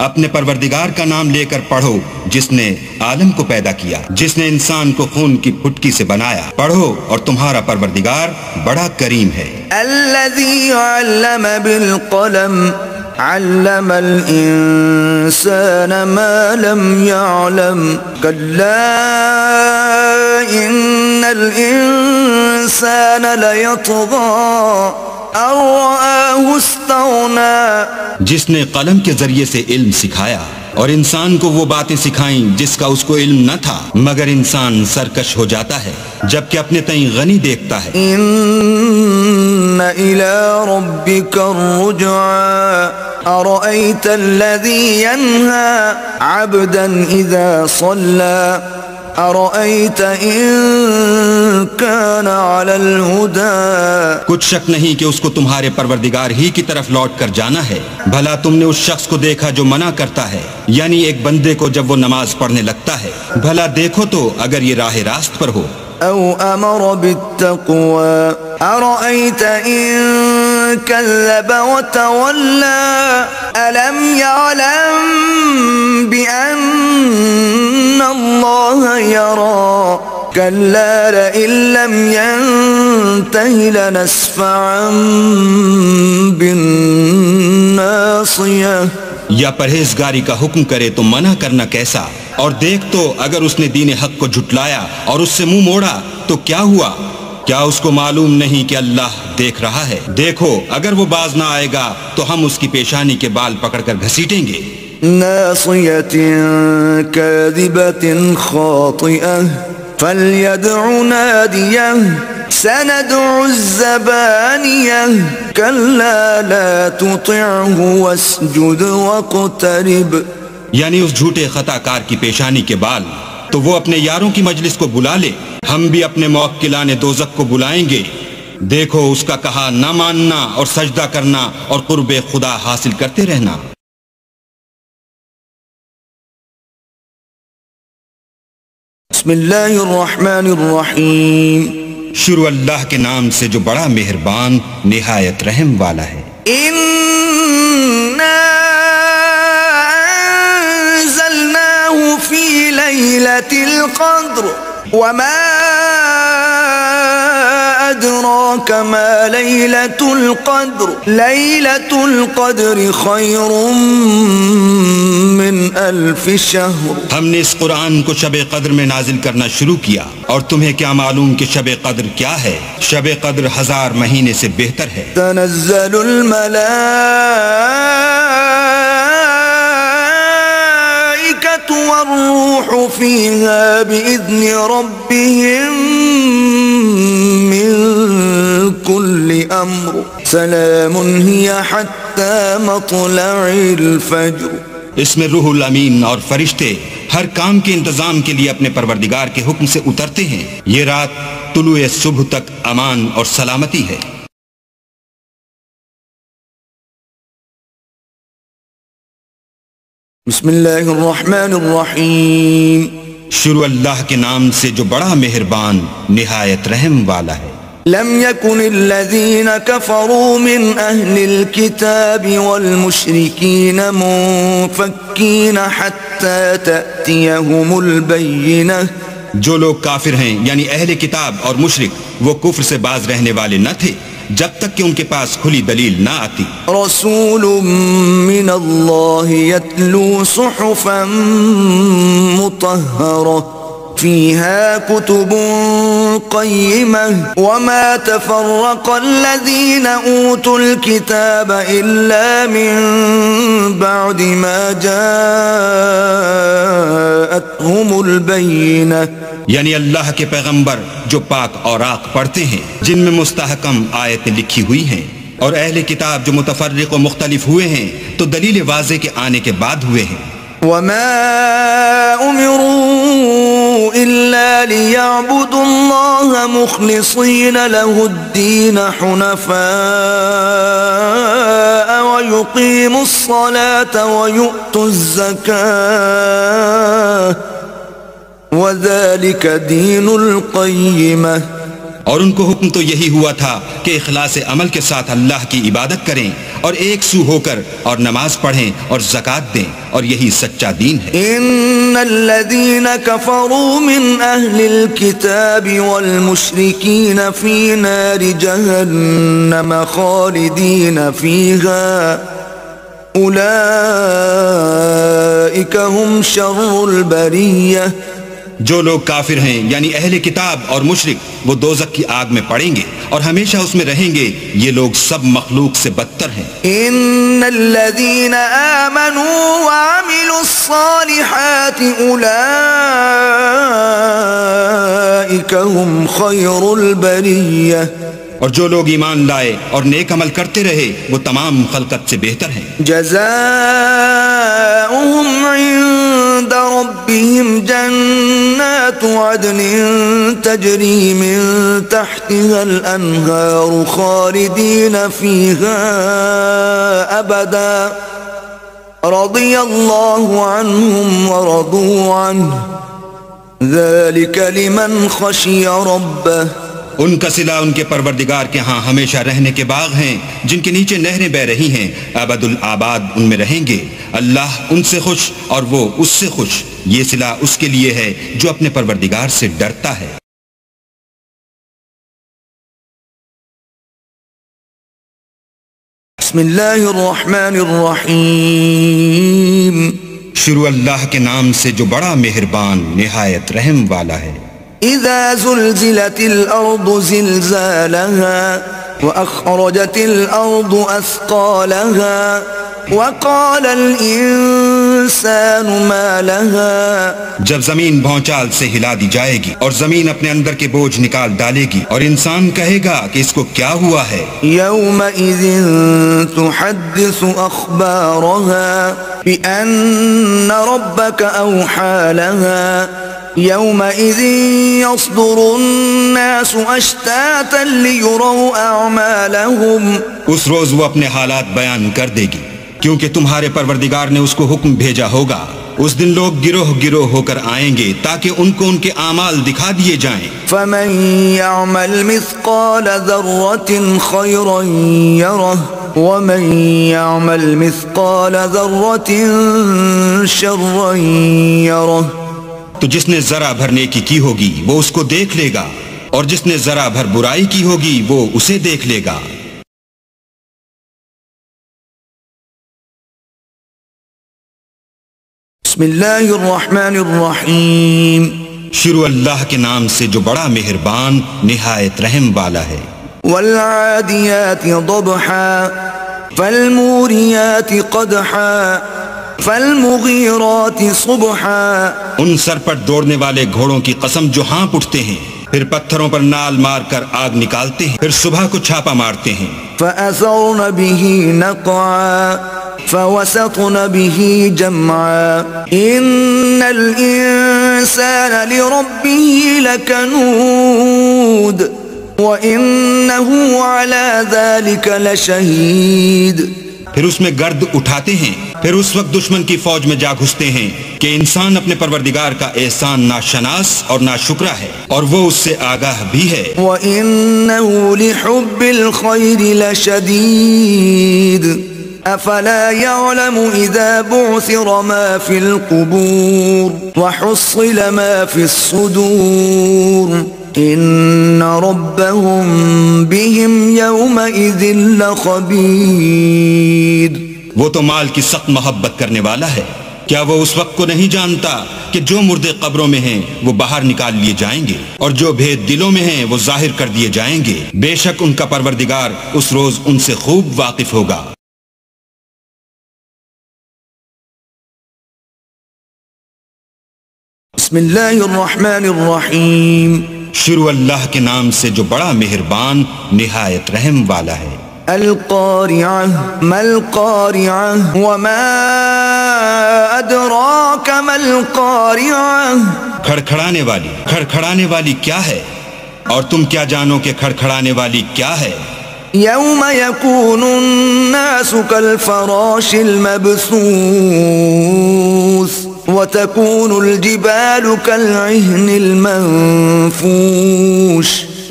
اپنے پروردگار کا نام لے کر پڑھو جس نے عالم کو پیدا کیا، جس نے انسان کو خون کی پھٹکی سے بنایا۔ پڑھو اور تمہارا پروردگار بڑا کریم ہے۔ الذي علم بالقلم علم الإنسان ما لم يعلم كلا إن الإنسان ليطغى أن رآه استغنى، جس نے قلم کے ذریعے سے علم سکھایا اور انسان کو وہ باتیں سکھائیں جس کا اس کو علم نہ تھا، مگر انسان سرکش ہو جاتا ہے جبکہ اپنے تئیں غنی دیکھتا ہے۔ إن إلى ربك الرجعى أرأيت الذي ينهى عبدا إذا صلى أرأيت إن كان على الهدى، کچھ شک نہیں کہ اس کو تمہارے پروردگار ہی کی طرف لوٹ کر جانا ہے۔ بھلا تم نے اس شخص کو دیکھا جو منع کرتا ہے، یعنی ایک بندے کو جب وہ نماز پڑھنے لگتا ہے، بھلا دیکھو تو اگر یہ راہ راست پر ہو۔ أو أمر بالتقوى أرأيت إن كذب وتولى ألم يعلم بأن الله يرى كلا لئن لم ينته لنسفعا بالناصية، یا پرہیزگاری کا حکم کرے تو منع کرنا کیسا؟ اور دیکھ تو اگر اس نے دین حق کو جھٹلایا اور اس سے منہ موڑا تو کیا ہوا؟ کیا اس کو معلوم نہیں کہ اللہ دیکھ رہا ہے؟ دیکھو اگر وہ باز نہ آئے گا تو ہم اس کی پیشانی کے بال پکڑ کر گھسیٹیں گے۔ ناصية كاذبة خاطئة فليدع ناديه سندع الزبانية كلا لا تطعه واسجد واقترب، یعنی اس جھوٹے خطا کار کی پیشانی کے بال تو وہ اپنے یاروں کی مجلس کو بلا لے، ہم بھی اپنے موکلان دوزخ کو بلائیں گے۔ دیکھو اس کا کہا نہ ماننا اور سجدہ کرنا اور قرب خدا حاصل کرتے رہنا۔ بسم اللہ الرحمن الرحیم، شروع اللہ کے نام سے جو بڑا مہربان نہایت رحم والا ہے۔ اِنَّا أَنزَلْنَاهُ فِي لَيْلَةِ الْقَدْرِ وَمَا أَدْرَاكَ مَا لَيْلَةُ الْقَدْرِ لَيْلَةُ الْقَدْرِ خَيْرٌ من ألف شہر، ہم نے اس قرآن کو شب قدر میں نازل کرنا شروع کیا، اور تمہیں کیا معلوم کہ شب قدر کیا ہے؟ شب قدر 1000 مہینے سے بہتر ہے۔ تنزل الملائکۃ والروح فیہا بإذن ربهم من كل امر سلام هی حتی مطلع الفجر۔ اس میں روح الامین اور فرشتے ہر کام کے انتظام کے لیے اپنے پروردگار کے حکم سے اترتے ہیں۔ یہ رات طلوع صبح تک امان اور سلامتی ہے۔ بسم اللہ الرحمن الرحیم، شروع اللہ کے نام سے جو بڑا مہربان نہایت رحم والا ہے۔ لم يكن الذين كفروا من أهل الكتاب والمشركين منفكين حتى تأتيهم البينة، جو لوگ کافر ہیں یعنی اہل کتاب اور مشرک وہ کفر سے باز رہنے والے نہ تھے جب تک کہ ان کے پاس کھلی دلیل نہ آتی۔ رسول من اللہ يتلو صحفا مطہرہ فيها كتب قيمة وما تفرق الذين أوتوا الكتاب إلا من بعد ما جاءتهم البينة، یعنی اللہ کے پیغمبر جو پاک اوراق پڑھتے ہیں جن میں مستحکم آیتیں لکھی ہوئی ہیں، اور اہل کتاب جو متفرق و مختلف ہوئے ہیں تو دلیل واضح کے آنے کے بعد ہوئے ہیں۔ وما أمروا إلا ليعبدوا الله مخلصين له الدين حنفاء ويقيموا الصلاة ويؤتوا الزكاة وذلك دين القيمة، اور ان کو حکم تو یہی ہوا تھا کہ اخلاص عمل کے ساتھ اللہ کی عبادت کریں اور ایک سو ہو کر اور نماز پڑھیں اور زکوٰۃ دیں، اور یہی سچا دین ہے۔ ان الذين كفروا من اهل الكتاب والمشركين في نار جهنم خالدين فيها اولئك هم شر البرية، جو لوگ کافر ہیں یعنی اہل کتاب اور مشرک وہ دوزخ کی آگ میں پڑیں گے اور ہمیشہ اس میں رہیں گے، یہ لوگ سب مخلوق سے بدتر ہیں۔ ان الذين آمنوا وعملوا الصالحات اولئك هم خير البرية، اور جو لوگ ایمان لائے اور نیک عمل کرتے رہے وہ تمام خلقت سے بہتر ہیں۔ جزاؤهم عند ربهم جنات عدن تجري من تحتها الأنهار خالدين فيها أبدا رضي الله عنهم ورضوا عنه ذلك لمن خشي ربه، ان کا صلہ ان کے پروردگار کے ہاں ہمیشہ رہنے کے باغ ہیں جن کے نیچے نہریں بہ رہی ہیں، ابد الآباد ان میں رہیں گے، اللہ ان سے خوش اور وہ اس سے خوش، یہ صلہ اس کے لیے ہے جو اپنے پروردگار سے ڈرتا ہے۔ بسم اللہ الرحمن الرحیم، شروع اللہ کے نام سے جو بڑا مہربان نہایت رحم والا ہے۔ إذا زلزلت الأرض زلزالها وأخرجت الأرض أثقالها وقال الإنسان ما لها. جب زمین بھونچال سے ہلا دی جائے گی اور زمین اپنے اندر کے بوجھ نکال ڈالے گی اور انسان کہے گا کہ اس کو کیا ہوا ہے. يومئذ تحدث أخبارها بأن ربك أوحى لها يومئذ يصدر الناس أشتاتا ليروا أعمالهم. اس روز وہ اپنے حالات بیان کر دے گی کیونکہ تمہارے پروردگار نے اس کو حکم بھیجا ہوگا. اس دن لوگ گروہ گروہ ہو کر آئیں گے تاکہ ان کو ان کے اعمال دکھا دیے جائیں. فمن يعمل مثقال ذرة خيرا يره ومن يعمل مثقال ذرة شرا يره. تو جس نے ذرا بھر نیکی کی ہوگی وہ اس کو دیکھ لے گا اور جس نے ذرا بھر برائی کی ہوگی وہ اسے دیکھ لے گا. بسم اللہ الرحمن الرحیم. شروع اللہ کے نام سے جو بڑا مہربان نہایت رحم والا ہے. والعادیات ضبحا فالموریات قدحا فالمغیرات صبحا. ان سر پر دوڑنے والے گھوڑوں کی قسم جو ہانپ اٹھتے ہیں پھر پتھروں پر نال مار کر آگ نکالتے ہیں پھر صبح کو چھاپا مارتے ہیں. فأثرن به نقعا فوسطن به جمعا إن الإنسان لربه لكنود وإنه على ذلك لشهيد. پھر اس میں گرد اٹھاتے ہیں پھر اس وقت دشمن کی فوج میں جا گھستے ہیں کہ انسان اپنے پروردگار کا احسان ناشناس اور ناشکرا ہے اور وہ اس سے آگاہ بھی ہے. وَإِنَّهُ لِحُبِّ الْخَيْرِ لَشَدِيدٌ أَفَلَا يَعْلَمُ إِذَا بُعْثِرَ مَا فِي الْقُبُورِ وَحُصِّلَ مَا فِي الصُّدُورِ إِنَّ رَبَّهُمْ بِهِمْ يَوْمَئِذٍ لَخَبِيرٌ. وہ تو مال کی سخت محبت کرنے والا ہے. کیا وہ اس وقت کو نہیں جانتا کہ جو مردے قبروں میں ہیں وہ باہر نکال لیے جائیں گے اور جو بھید دلوں میں ہیں وہ ظاہر کر دیے جائیں گے. بے شک ان کا پروردگار اس روز ان سے خوب واقف ہوگا. بسم اللہ الرحمن الرحیم. شروع اللہ کے نام سے جو بڑا مہربان نہایت رحم والا ہے. القارعہ ما القارعہ وما ادراک ما القارعہ. کھڑکھڑانے والی کیا ہے اور تم کیا جانو کہ کھڑکھڑانے والی کیا ہے. یوم یکون الناس کالفراش المبثوث وتكون الجبال كالعهن المنفوش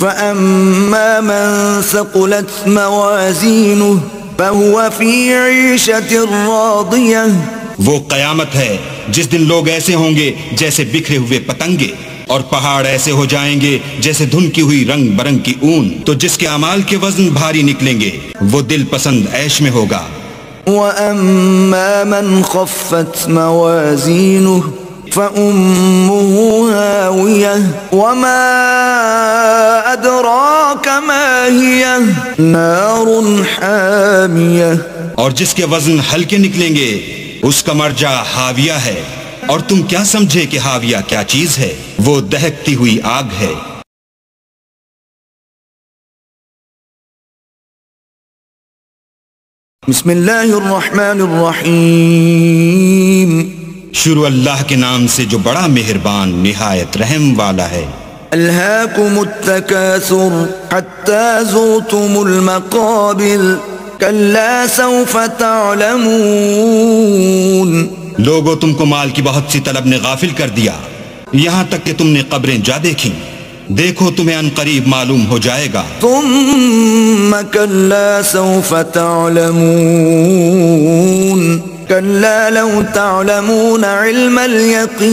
فأما من ثقلت موازينه فهو في عيشة راضية. وہ قیامت ہے جس دن لوگ ایسے ہوں گے جیسے بکھرے ہوئے پتنگے اور پہاڑ ایسے ہو جائیں گے جیسے دھنکی ہوئی رنگ برنگ کی اون. تو جس کے اعمال کے وزن بھاری نکلیں گے وہ دل پسند عیش میں ہوگا. وَأَمَّا مَنْ خَفَّتْ مَوَازِينُهُ فَأُمُّهُ هَاوِيَةٌ وَمَا أَدْرَاكَ مَا هِيَهْ نَارٌ حَامِيَةٌ. اور جس کے وزن ہلکے نکلیں گے اس کا مرجع ہاویہ ہے اور تم کیا سمجھے کہ ہاویہ کیا چیز ہے؟ وہ دہکتی ہوئی آگ ہے. بسم اللہ الرحمن الرحیم. شروع اللہ کے نام سے جو بڑا مہربان نہایت رحم والا ہے. الہاکم التکاثر حتی زرتم المقابر کلا سوف تعلمون. لوگوں تم کو مال کی بہت سی طلب نے غافل کر دیا یہاں تک کہ تم نے قبریں جا دیکھیں. دیکھو تمہیں ان قریب معلوم ہو جائے گا. ثم کلا سوف تعلمون کلا لو تعلمون علم الیقین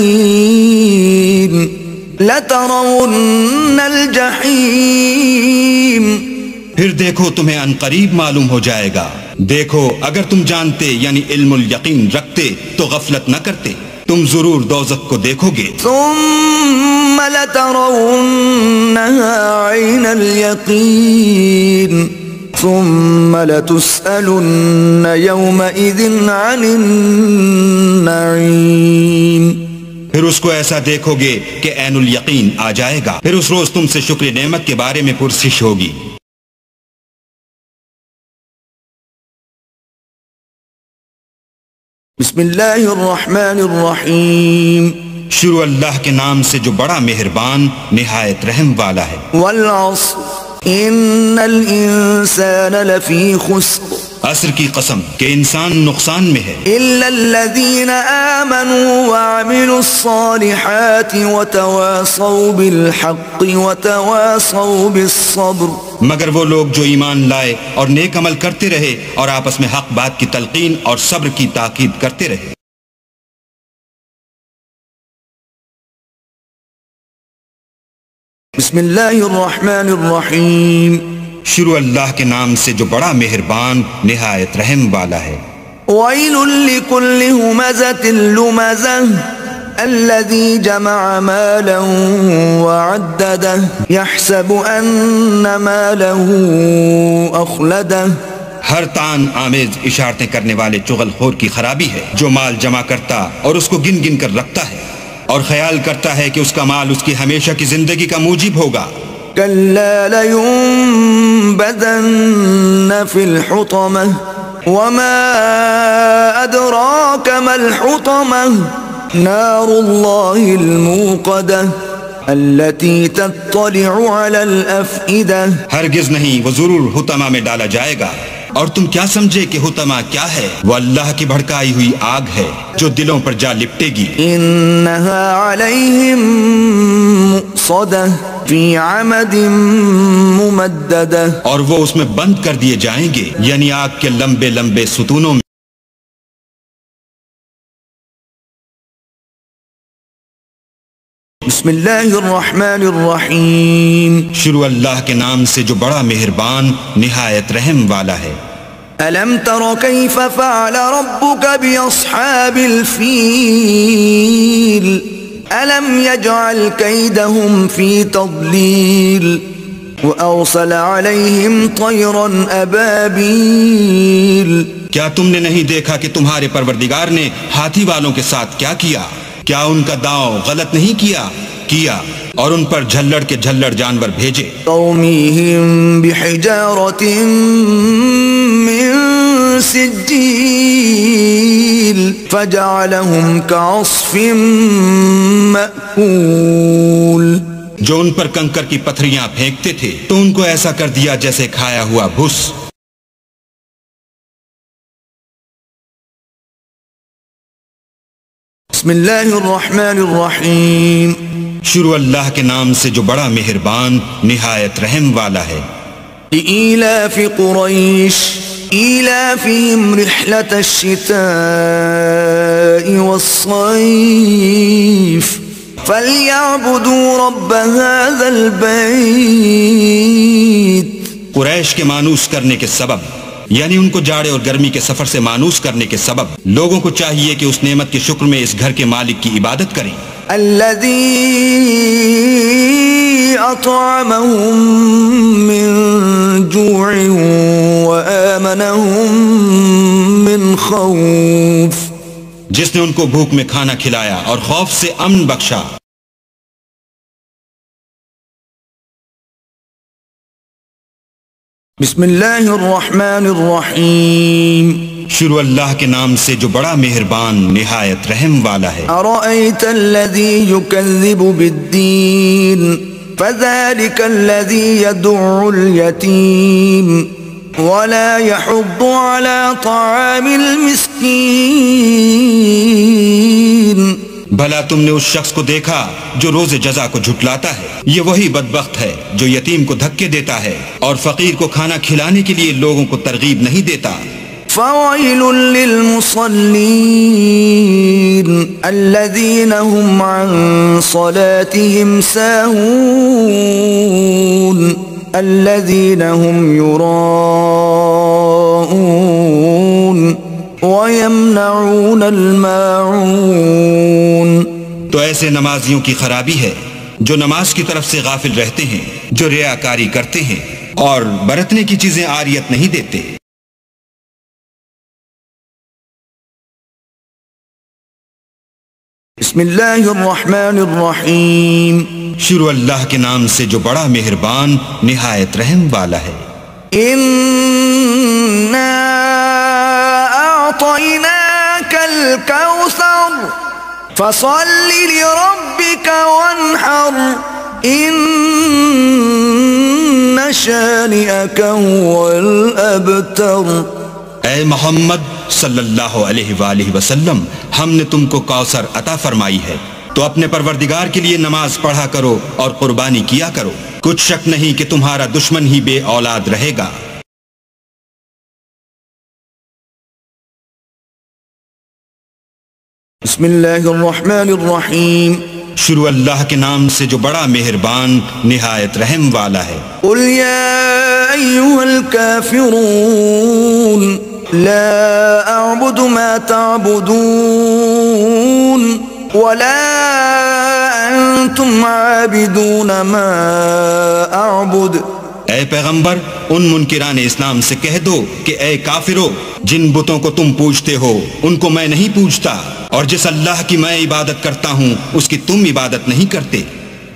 لترون الجحیم. پھر دیکھو تمہیں ان قریب معلوم ہو جائے گا. دیکھو اگر تم جانتے یعنی علم الیقین رکھتے تو غفلت نہ کرتے تم ضرور دوزخ کو دیکھو گے. ثم لترونها عين اليقين ثم لتسألن يومئذ عن النعيم. پھر اس کو ایسا دیکھو گے کہ عین الیقین آ جائے گا. پھر اس روز تم سے شکر نعمت کے بارے میں پرسش ہوگی. بسم اللہ الرحمن الرحیم. شروع اللہ کے نام سے جو بڑا مہربان نہایت رحم والا ہے. والعصر ان الانسان لفی خسر. عصر کی قسم کہ انسان نقصان میں ہے. الا الذین آمنوا وعملوا الصالحات وتواصوا بالحق وتواصوا بالصبر. مگر وہ لوگ جو ایمان لائے اور نیک عمل کرتے رہے اور آپس میں حق بات کی تلقین اور صبر کی تاکید کرتے رہے. بسم اللہ الرحمن الرحیم. شروع اللہ کے نام سے جو بڑا مہربان نہایت رحم والا ہے. ویل لکل ہمزۃ لمزہ الذی جمع مالا وعددہ یحسب ان مالہ اخلدہ. ہر تان آمیز اشارتیں کرنے والے چغل خور کی خرابی ہے جو مال جمع کرتا اور اس کو گن گن کر رکھتا ہے اور خیال کرتا ہے کہ اس کا مال اس کی ہمیشہ کی زندگی کا موجب ہوگا. کلا لینبذن فی الحطمہ وما ادراک ما الحطمہ نار اللہ الموقدہ التي تطلع على الافئدہ. ہرگز نہیں، وہ ضرور حطمہ میں ڈالا جائے گا. اور تم کیا سمجھے کہ حطمہ کیا ہے؟ وہ اللہ کی بھڑکائی ہوئی آگ ہے جو دلوں پر جا لپٹے گی. انہا علیہم مؤصدہ فی عمد ممددہ. اور وہ اس میں بند کر دیے جائیں گے، یعنی آگ کے لمبے لمبے ستونوں میں. بسم اللہ الرحمن الرحیم. شروع اللہ کے نام سے جو بڑا مہربان نہایت رحم والا ہے. الم تر کیف فعل ربک باصحاب الفیل الم یجعل کیدہم فی تضلیل وارسل علیہم طیرا ابابیل. کیا تم نے نہیں دیکھا کہ تمہارے پروردگار نے ہاتھی والوں کے ساتھ کیا کیا؟ کیا ان کا داؤ غلط نہیں کیا اور ان پر جھلڑ کے جھلڑ جانور بھیجے. ترمیہم بحجارۃ من سجیل فجعلہم کعصف مأکول. جو ان پر کنکر کی پتھریاں پھینکتے تھے تو ان کو ایسا کر دیا جیسے کھایا ہوا بھس. بسم اللہ الرحمن الرحیم. شروع اللہ کے نام سے جو بڑا مہربان نہایت رحم والا ہے. لإیلاف قریش ایلافہم رحلة الشتاء والصیف فلیعبدوا رب هذا البیت. قریش کے مانوس کرنے کے سبب، یعنی ان کو جاڑے اور گرمی کے سفر سے مانوس کرنے کے سبب، لوگوں کو چاہیے کہ اس نعمت کے شکر میں اس گھر کے مالک کی عبادت کریں. الذی اطعمہم من جوع وآمنہم من خوف. جس نے ان کو بھوک میں کھانا کھلایا اور خوف سے امن بخشا. بسم اللہ الرحمن الرحیم. شروع اللہ کے نام سے جو بڑا مہربان نہایت رحم والا ہے. ارأیت الذی یکذب بالدین فذلک الذی یدع الیتیم ولا يحض على طعام المسکین. بھلا تم نے اس شخص کو دیکھا جو روز جزا کو جھٹلاتا ہے؟ یہ وہی بدبخت ہے جو یتیم کو دھکے دیتا ہے اور فقیر کو کھانا کھلانے کے لیے لوگوں کو ترغیب نہیں دیتا. فويل للمصلين الذين هم عن صلاتهم ساهون الذين هم يراءون. ويمنعون الماعون. تو ایسے نمازیوں کی خرابی ہے جو نماز کی طرف سے غافل رہتے ہیں، جو ریاکاری کرتے ہیں اور برتنے کی چیزیں عاریت نہیں دیتے۔ بسم اللہ الرحمن الرحیم. شروع اللہ کے نام سے جو بڑا مہربان نہایت رحم والا ہے۔ اِنَّا أعطيناك الكوثر فصل لربك وانحر إن شانئك هو الأبتر. اے محمد صلی اللہ علیہ وآلہ وسلم، ہم نے تم کو کوثر عطا فرمائی ہے، تو اپنے پروردگار کے لیے نماز پڑھا کرو اور قربانی کیا کرو، کچھ شک نہیں کہ تمہارا دشمن ہی بے اولاد رہے گا۔ بسم اللہ الرحمن الرحیم. شروع اللہ کے نام سے جو بڑا مہربان نہایت رحم والا ہے۔ قل یا ایھا الکافرون لا اعبد ما تعبدون ولا انتم عابدون ما اعبد. اے پیغمبر، ان منکران اسلام سے کہہ دو کہ اے کافرو، جن بتوں کو تم پوجتے ہو ان کو میں نہیں پوجتا، اور جس اللہ کی میں عبادت کرتا ہوں اس کی تم عبادت نہیں کرتے۔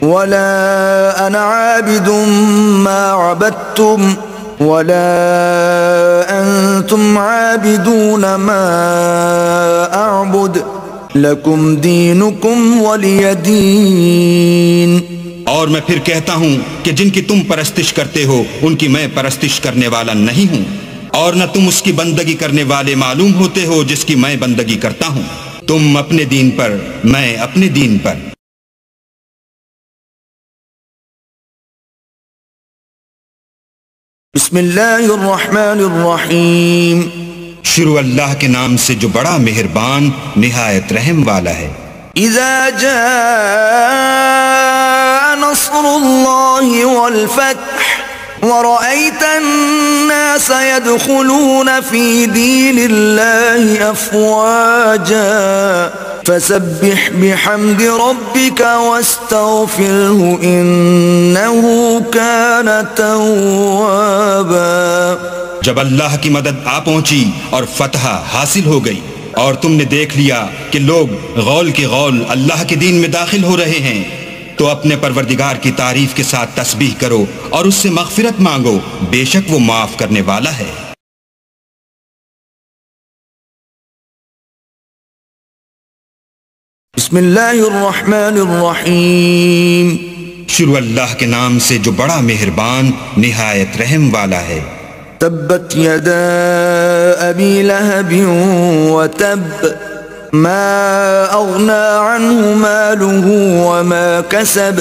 ولا انا عابد ما عبدتم ولا انتم عابدون ما اعبد لکم دینکم ولی دین. اور میں پھر کہتا ہوں کہ جن کی تم پرستش کرتے ہو ان کی میں پرستش کرنے والا نہیں ہوں، اور نہ تم اس کی بندگی کرنے والے معلوم ہوتے ہو جس کی میں بندگی کرتا ہوں، تم اپنے دین پر، میں اپنے دین پر۔ بسم اللہ الرحمن الرحیم. شروع اللہ کے نام سے جو بڑا مہربان نہایت رحم والا ہے۔ اذا جاء نصر اللہ والفتح ورأيت الناس يدخلون في دين الله أفواجا فسبح بحمد ربك واستغفره إنه كان توابا. جب اللہ کی مدد آ پہنچی اور فتح حاصل ہو گئی اور تم نے دیکھ لیا کہ لوگ غول کے غول اللہ کے دین میں داخل ہو رہے ہیں، تو اپنے پروردگار کی تعریف کے ساتھ تسبیح کرو اور اس سے مغفرت مانگو، بے شک وہ معاف کرنے والا ہے۔ بسم اللہ الرحمن الرحیم. شروع اللہ کے نام سے جو بڑا مہربان نہایت رحم والا ہے۔ تبت یدا ابی لہب وتب ما اغنى عنه ماله وما كسب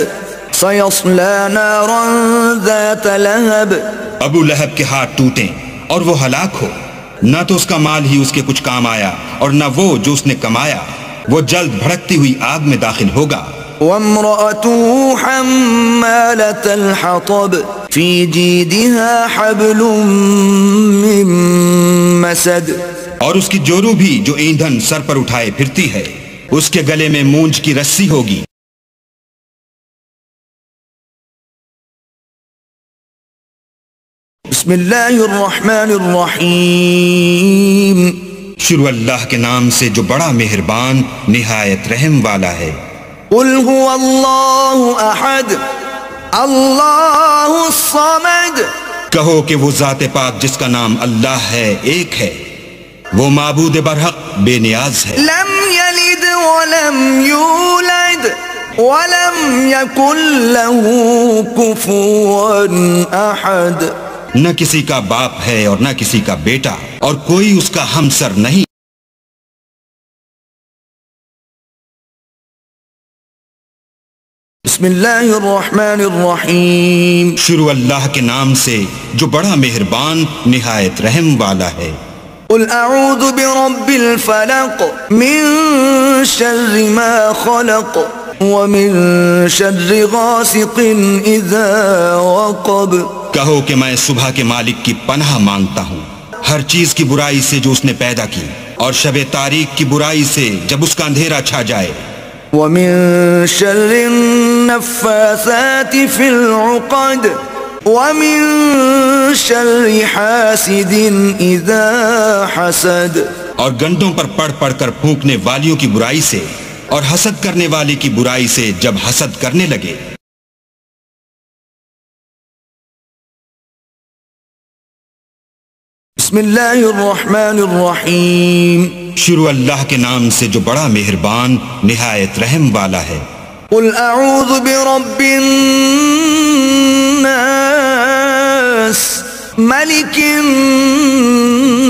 سيصلى نارا ذات لهب. ابو لہب کے ہاتھ ٹوٹیں اور وہ ہلاک ہو، نہ تو اس کا مال ہی اس کے کچھ کام آیا اور نہ وہ جو اس نے کمایا، وہ جلد بھڑکتی ہوئی آگ میں داخل ہوگا۔ وامرأته حمالة الحطب في جيدها حبل من مسد. اور اس کی جورو بھی جو ایندھن سر پر اٹھائے پھرتی ہے، اس کے گلے میں مونج کی رسی ہوگی۔ بسم اللہ الرحمن الرحیم. شروع اللہ کے نام سے جو بڑا مہربان نہایت رحم والا ہے۔ قل هو اللہ احد اللہ الصمد. کہو کہ وہ ذات پاک جس کا نام اللہ ہے ایک ہے، وہ معبود برحق بے نیاز ہے۔ لم یلد ولم یولد ولم یکن له کفوا احد. نہ کسی کا باپ ہے اور نہ کسی کا بیٹا، اور کوئی اس کا ہمسر نہیں۔ بسم اللہ الرحمن الرحیم. شروع اللہ کے نام سے جو بڑا مہربان نہایت رحم والا ہے۔ قل اعوذ برب الفلق من شر ما خلق ومن شر غاسق اذا وقب. کہو کہ میں صبح کے مالک کی پناہ مانگتا ہوں، ہر چیز کی برائی سے جو اس نے پیدا کی، اور شب تاریک کی برائی سے جب اس کا اندھیرا چھا جائے، ومن شر النفاثات في العقد ومن شر حاسد اذا حسد، اور گنڈوں پر پڑھ پڑھ کر پھونکنے والیوں کی برائی سے اور حسد کرنے والے کی برائی سے جب حسد کرنے لگے۔ بسم اللہ الرحمن الرحیم، شروع اللہ کے نام سے جو بڑا مہربان نہایت رحم والا ہے۔ قل اعوذ برب الناس ملک الناس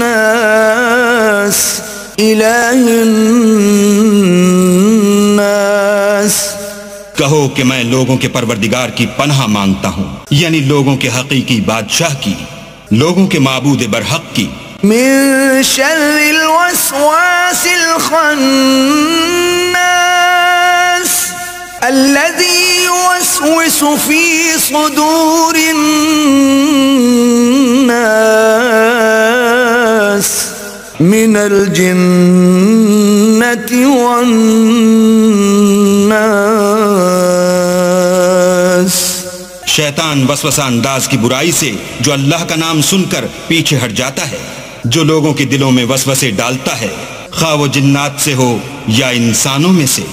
الہ الناس، کہو کہ میں لوگوں کے پروردگار کی پناہ مانگتا ہوں، یعنی لوگوں کے حقیقی بادشاہ کی، لوگوں کے معبود برحق کی، من شر الوسواس الخناس الذي يوسوس في صدور الناس من الجنة والناس۔ شیطان وسوسہ انداز کی برائی سے جو اللہ کا نام سن کر پیچھے ہٹ جاتا ہے، جو لوگوں کے دلوں میں وسوسے ڈالتا ہے، خواہ وہ جنات سے ہو یا انسانوں میں سے۔